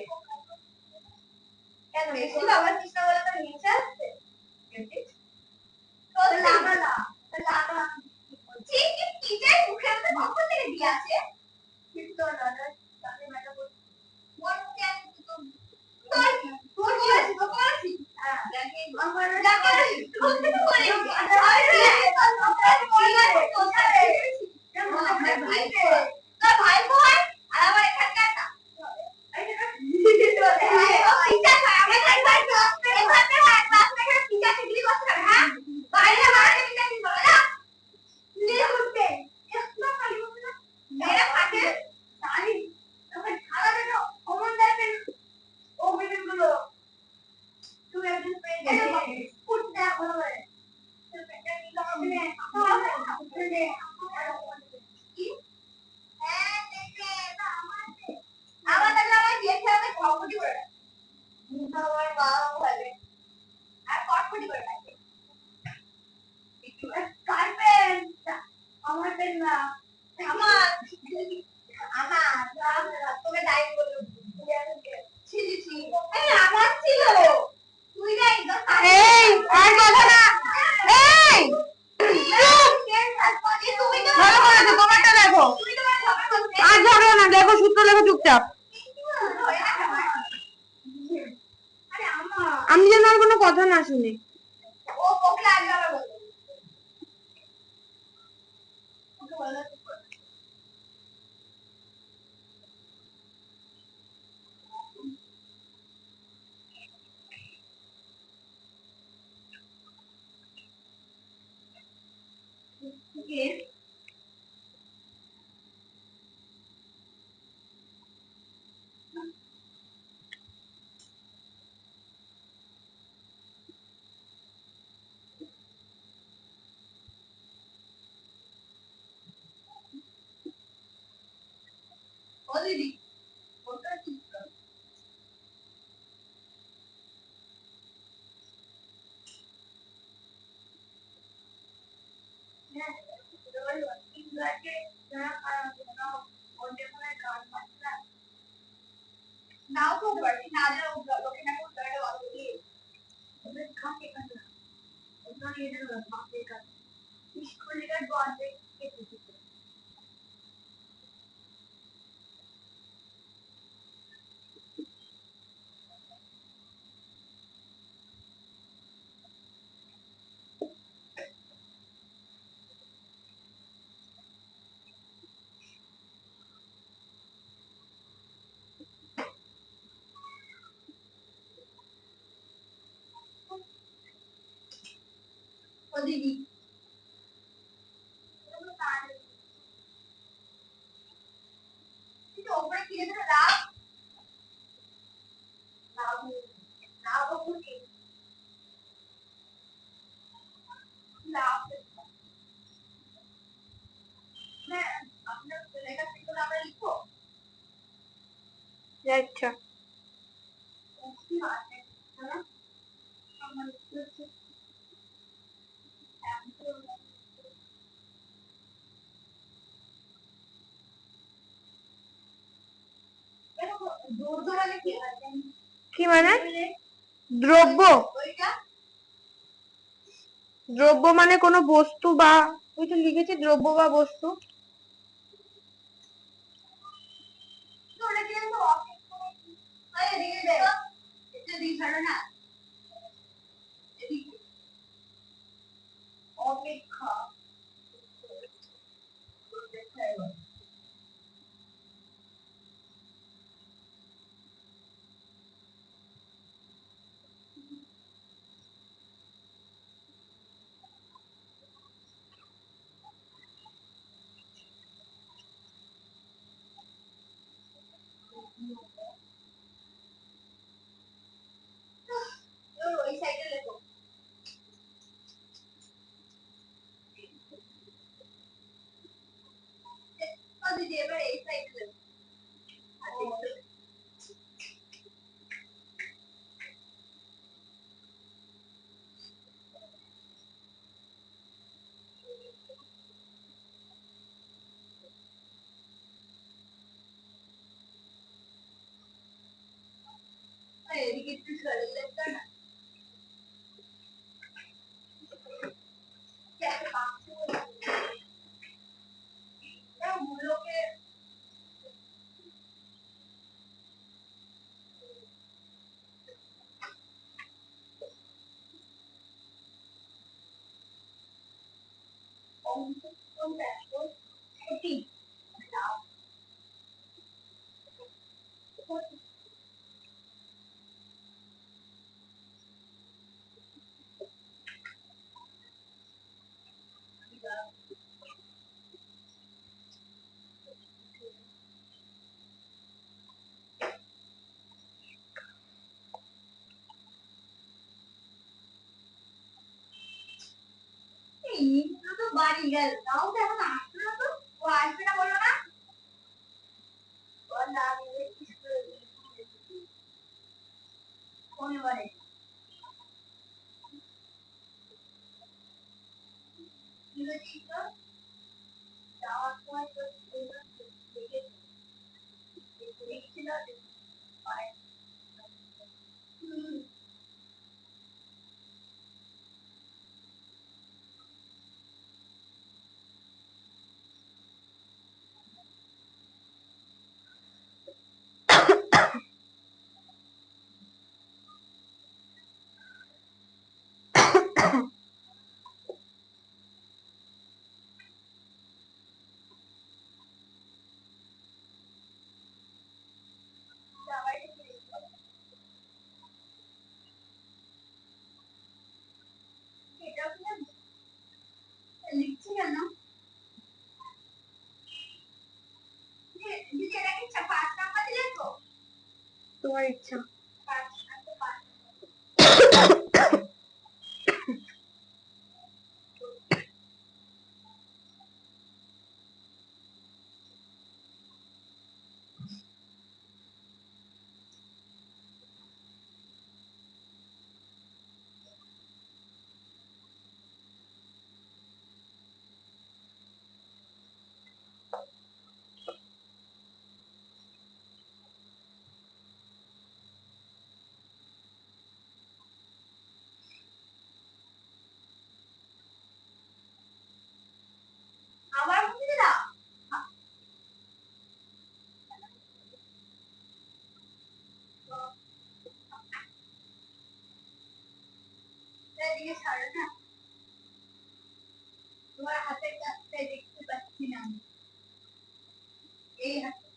আমার পেন না, আমার তোকে ডাইভ বললো, আমার ছিল, তুই না একদম এই আর কথা না। এই ভালো করেছো, তোমারটা দেখো। আর ঝগড়া না, দেখো সূত্র লেখো চুপচাপ। আমি যেন আর কোনো কথা না শুনি। নাও তো পারি না, লোকে না করতে পারে ভালো বলি ওদের খাতে কাছে ওখানে এদের মাপে কাছে স্কুলের বন্ধে কেটে দিতে। ও দিদি কিন্তু ওপরে কিনে ধরে লাভ লাভ লাভ ওপরে লাভ না আপনার লেখা থেকে আমরা লিখবো আচ্ছা, কি আছে না আমার কি মানে দ্রব্য? দ্রব্য মানে কোনো বস্তু বা, ওই তো লিখেছি দ্রব্য বা বস্তু। ওই সাইডে লেখো দিদি এবার এই সাইডে লেখো এদিকে একটু সরে লেখো না গুলোকে ইন্দ্র তো বাড়ি গেল তাও তো এখন আসলো না তো ও আসবে না বলো না ওর নাম কোন বারে ইংরেজি তো যাওয়ার সময় তো দেখছিল এটা লিখছি কেন দিদি এটা কি 5 নাম্বার দিলে তো তোমার ইচ্ছা। আবার বুঝি না এদিকে ছাড়ো না তোমার হাতের কাছটা দেখতে পাচ্ছি না এই হাতে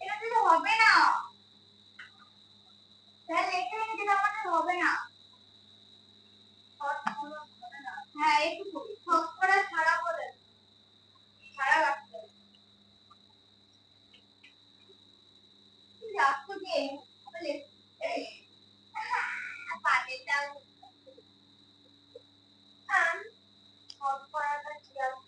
এটা দিলে হবে না স্যার লেখে রেখে দিলে আমাদের হবে না হ্যাঁ একটু শর্ট করে ছাড়া বলে ছাড়া রাখতে হবে রাখতে দিয়ে বলে পাটেটা শর্ট করাটা ঠিক আছে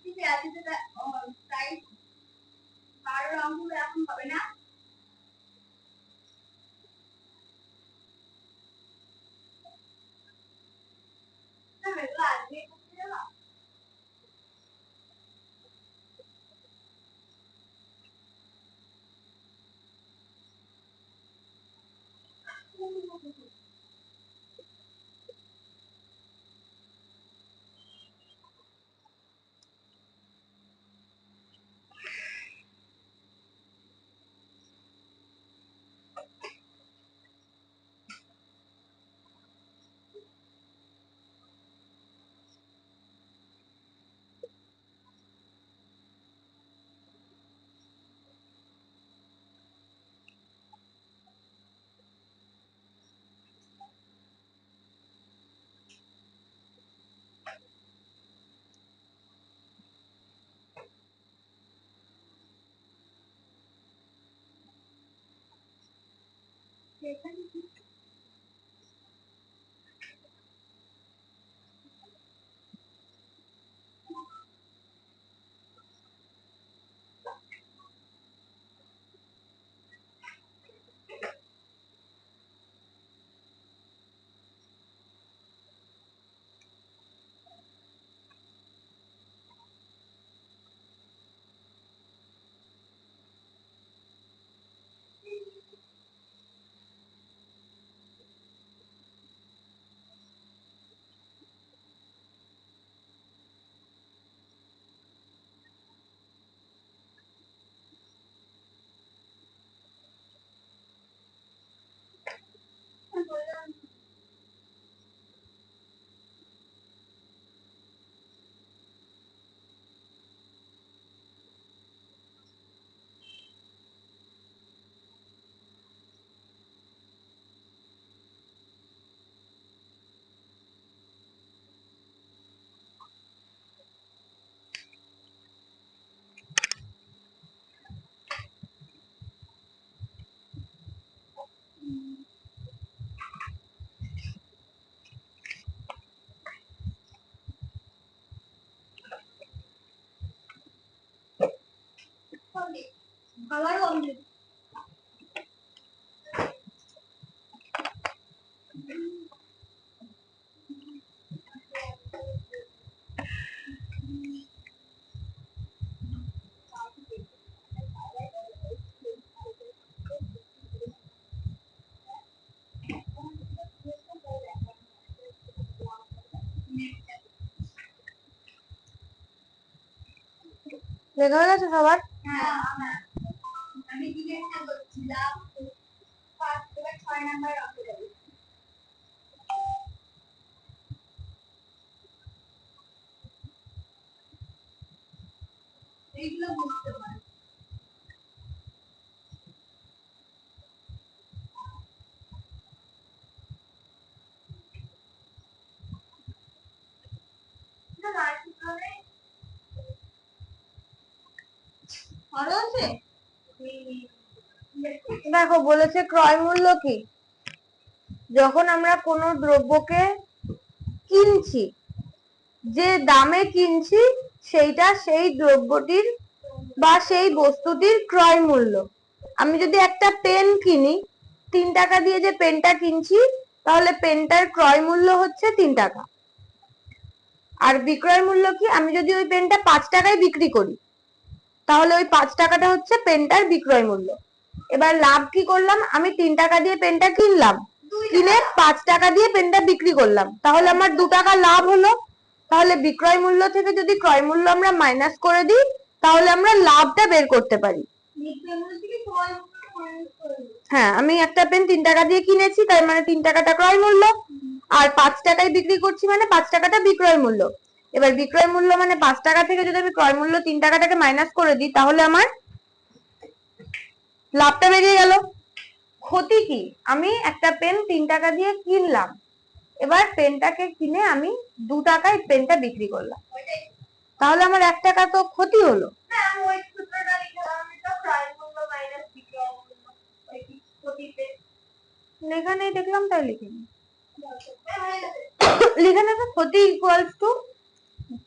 ঠিক আছে, সেটা প্রাইস 12 অঙ্ক এখন হবে না। না এগুলো আজকে করতে যাবো। আবার বন্ধ। লেখা হয়ে গেছে সবার? হ্যাঁ, আমি জিজ্ঞাসা করছিলাম 6 নাম্বার অঙ্ক যাবে। এইগুলো বুঝতে পারি। দেখো বলেছে ক্রয় মূল্য কি, যখন আমরা কোনো দ্রব্যকে কিনছি, যে দামে কিনছি সেইটা সেই দ্রব্যটির বা সেই বস্তুটির ক্রয় মূল্য। আমি যদি একটা পেন কিনি, 3 টাকা দিয়ে যে পেনটা কিনছি, তাহলে পেনটার ক্রয় মূল্য হচ্ছে 3 টাকা। আর বিক্রয় মূল্য কি, আমি যদি ওই পেনটা 5 টাকায় বিক্রি করি, তাহলে ওই 5 টাকাটা হচ্ছে পেনটার বিক্রয় মূল্য। এবার লাভ কি করলাম, আমি 3 টাকা দিয়ে পেনটা কিনলাম, কিনে 5 টাকা দিয়ে পেনটা বিক্রি করলাম, তাহলে আমার 2 টাকা লাভ হলো। তাহলে বিক্রয় মূল্য থেকে যদি ক্রয় মূল্য আমরা মাইনাস করে দিই, তাহলে আমরা লাভটা বের করতে পারি। হ্যাঁ, আমি একটা পেন 3 টাকা দিয়ে কিনেছি, তার মানে 3 টাকাটা ক্রয় মূল্য, আর 5 টাকায় বিক্রি করছি মানে 5 টাকাটা বিক্রয় মূল্য। এবার বিক্রয় মূল্য মানে 5 টাকা থেকে যদি আমি ক্রয় মূল্য 3 টাকাটাকে মাইনাস করে দিই, তাহলে আমার লাভটা বেরিয়ে গেল। ক্ষতি কি, আমি একটা পেন 3 টাকা দিয়ে কিনলাম, এবার পেনটাকে কিনে আমি 2 টাকায় পেনটা বিক্রি করলাম, তাহলে আমার 1 টাকা তো ক্ষতি হলো। লেখা নেই দেখলাম, তাই লিখিনি। লিখে নেবে ক্ষতি ইকুয়ালস টু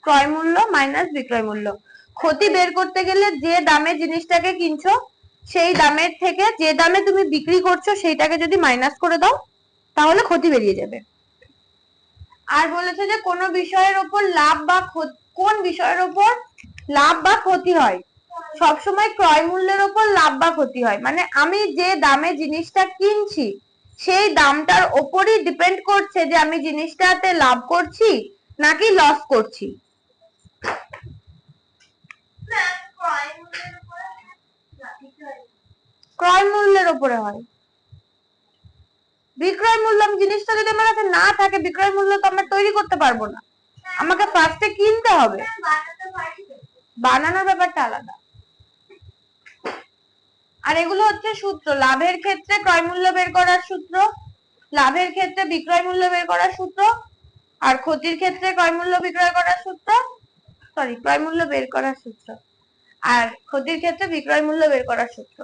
ক্রয় মূল্য মাইনাস বিক্রয় মূল্য। ক্ষতি বের করতে গেলে যে দামে জিনিসটাকে কিনছো সেই দামের থেকে যে দামে তুমি বিক্রি করছো সেইটাকে যদি মাইনাস করে দাও তাহলে ক্ষতি বেরিয়ে যাবে। আর বলেছে যে কোন বিষয়ের উপর লাভ বা কোন বিষয়ের উপর লাভ বা ক্ষতি হয়, সবসময় ক্রয় মূল্যের উপর লাভ বা ক্ষতি হয়। মানে আমি যে দামে জিনিসটা কিনছি সেই দামটার ওপরই ডিপেন্ড করছে যে আমি জিনিসটাতে লাভ করছি নাকি লস করছি। ক্রয় মূল্যের উপরে হয়। বিক্রয় মূল্য, আমি জিনিসটা যদি আমার কাছে না থাকে বিক্রয় মূল্য তো আমরা তৈরি করতে পারবো না, আমাকে ফার্স্টে কিনতে হবে। বানানোর ব্যাপারটা আলাদা। আর এগুলো হচ্ছে সূত্র, লাভের ক্ষেত্রে ক্রয় মূল্য বের করার সূত্র, লাভের ক্ষেত্রে বিক্রয় মূল্য বের করার সূত্র, আর ক্ষতির ক্ষেত্রে ক্রয় মূল্য বিক্রয় করার সূত্র, সরি ক্রয় মূল্য বের করার সূত্র, আর ক্ষতির ক্ষেত্রে বিক্রয় মূল্য বের করার সূত্র।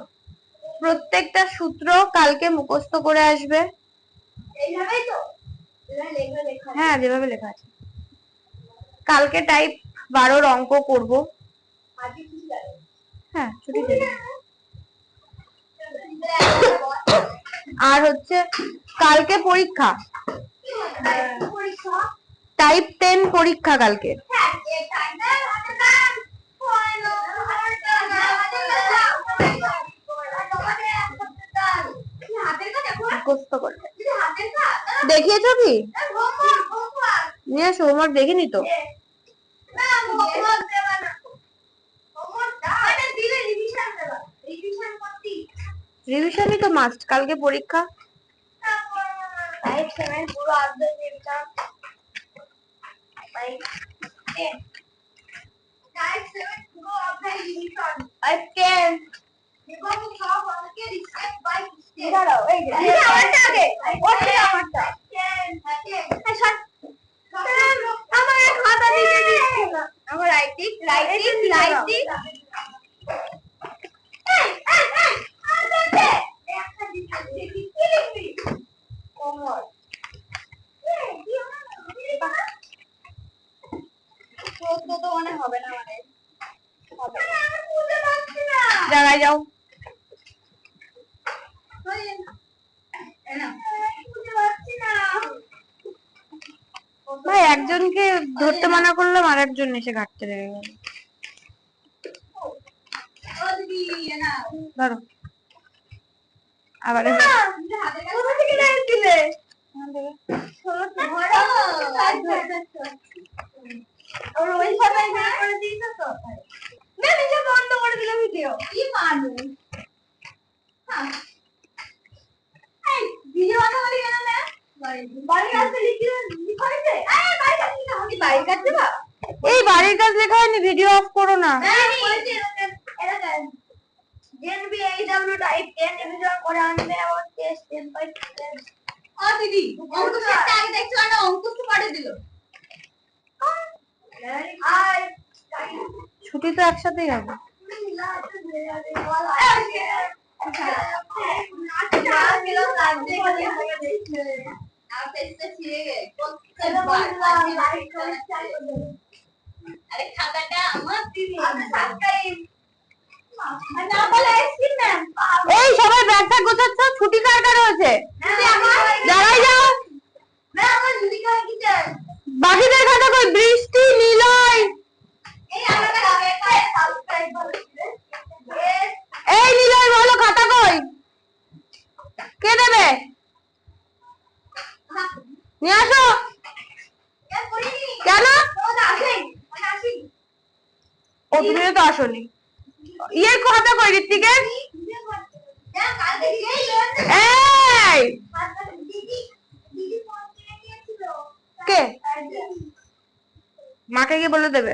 প্রত্যেকটা সূত্র কালকে মুখস্থ করে আসবে। হ্যাঁ যেভাবে লেখা আছে। কালকে টাইপ 12 অঙ্ক করব। হ্যাঁ ছুটি দেবে। আর হচ্ছে কালকে পরীক্ষা, টাইপ 10 পরীক্ষা কালকে। দেখিয়েছো কি? নিয়ে আসো, হোমওয়ার্ক দেখিনি তো। রিভিশনই তো মাস্ট, কালকে পরীক্ষা। টাইপ 7 পুরো আর্ধেক রিভিশন, টাইপ 10 টাইপ 7 পুরো আর্ধেক রিভিশন। টাইপ 10 এবং সব অঙ্কে রিসেট বাই স্টেপ। দাঁড়াও এই যে আমারটা আগে, ওটা আমারটা 10 এই সব আমার খাতা দিতে দিচ্ছি না। আমার রাইটিং জায়গায় যাও। ভাই একজনকে ধরতে মানা করলাম আর একজন এসে ঘাটতে লেগে গেল। ধরো আবার বন্ধ করে দিল ভিডিও। কি মানুষ ভিডিও বন্ধ করে গেল না? এই বাড়ির কাজ লেখা হয়নি, ভিডিও অফ করো না। ছুটি তো একসাথেই হবে। এই সবাই ব্যাগটা গোছাচ্ছ, ছুটি কার কার হয়েছে? যারাই যাও। বাকিদের খাতা কই? বৃষ্টি, নিলয়, এই নিলয় বলো খাতা কই? কে দেবে? নিয়ে আসো। কেন? ও তুমি তো আসনি। ইয়ের খাতা কই ঋত্বিকের? এই কে? মাকে গিয়ে বলে দেবে।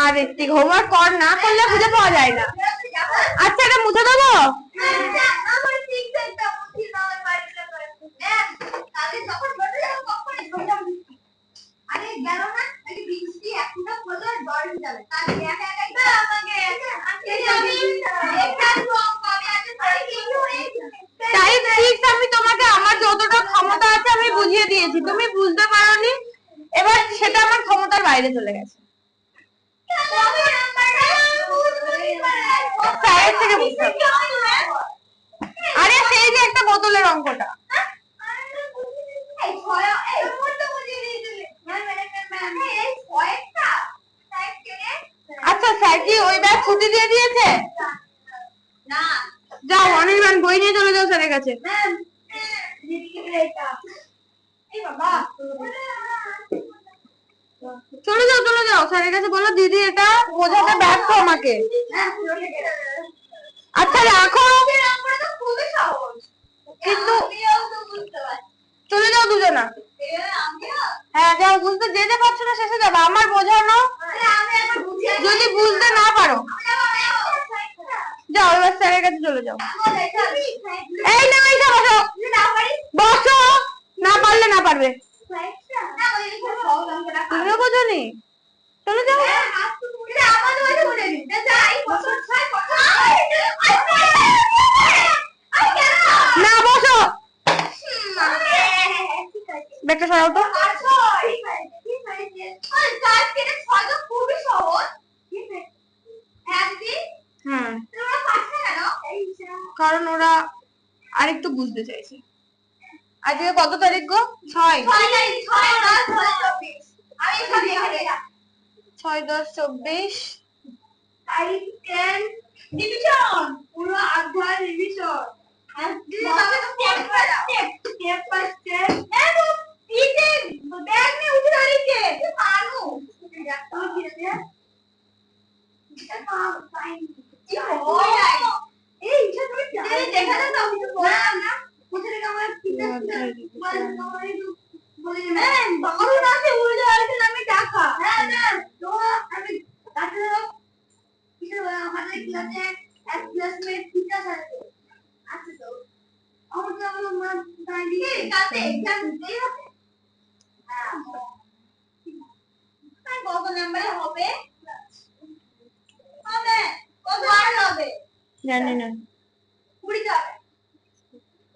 আর ঋত্বিক হোমওয়ার্ক কর, না করলে খুঁজে পাওয়া যায় না। আচ্ছা এটা মুছে দেবো। আমি তোমাকে আমার যতটা ক্ষমতা তুমি বুঝতে পারোনি, এবার সেটা আমার ক্ষমতার বাইরে চলে গেছে। স্যারের থেকে বুঝতে হবে। আরে সেই যে একটা বোতলের অঙ্কটা, আচ্ছা স্যার কি ওই ব্যাগ ছুটি দিয়ে দিয়েছে? না, যাও অনির্বাণ বই নিয়ে চলে যাও স্যারের কাছে। চলে যাও চলে যাও, স্যারের কাছে বলো দিদি এটা বোঝাতে ব্যর্থ আমাকে। আচ্ছা রাখো, খুবই সহজ, কিন্তু বুঝতে পারছি। চলে যাও দুজনা। হ্যাঁ যাও, বুঝতে যে যে পারছো না শেষে যাবে, আমার বোঝানো যদি বুঝতে না পারো যাও এবার স্যারের কাছে চলে যাও। এই না এইটা বসো, বসো, না পারলে না পারবে। তুমিও বোঝোনি, চলে যাও। না বসো, ব্যাগটা সরাও তো। খুবই সহজ। হুম, কারণ ওরা আরেকটু বুঝতে চাইছে। আজকে কত তারিখ গো? 6 6/10/24। ডিভিশন পুরো আধা division step by step bag নিয়ে উঠে দাঁড়িয়েছে মানু আমাদের ক্লাসে এক ক্লাসমেট টিচার আছে তো আমার তো আমার দাঁড়িয়ে কাছে এক্সাম দিতেই হবে। কত নাম্বারে হবে? হবে কত আর হবে জানি না। 20 হবে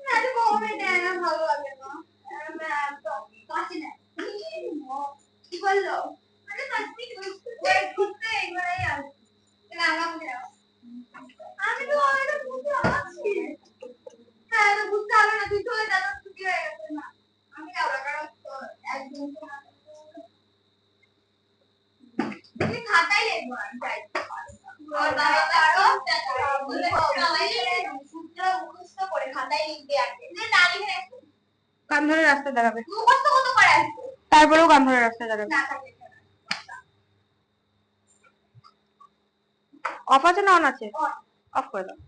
না, তো কমে দেয় না, ভালো লাগে না। আমি একদম কাছে না কি বললো মানে কাছে করতে এবারে আসবে না আমাকে আমি তো বুঝতে পারছি। হ্যাঁ তো বুঝতে হবে না, তুই চলে যা, ছুটি হয়ে গেছে না আমি যাবো কারণ একদম তুমি খাতায় লিখবো আমি চাই সূত্র মুখস্থ করে খাতায় লিখবে আগে না লিখে রাখবো কান ধরে রাস্তায় দাঁড়াবে, মুখস্থ কত করে আসবে তারপরেও কান ধরে রাস্তায় দাঁড়াবে। না থাকে অফ আছে না অন আছে? অফ করে দাও।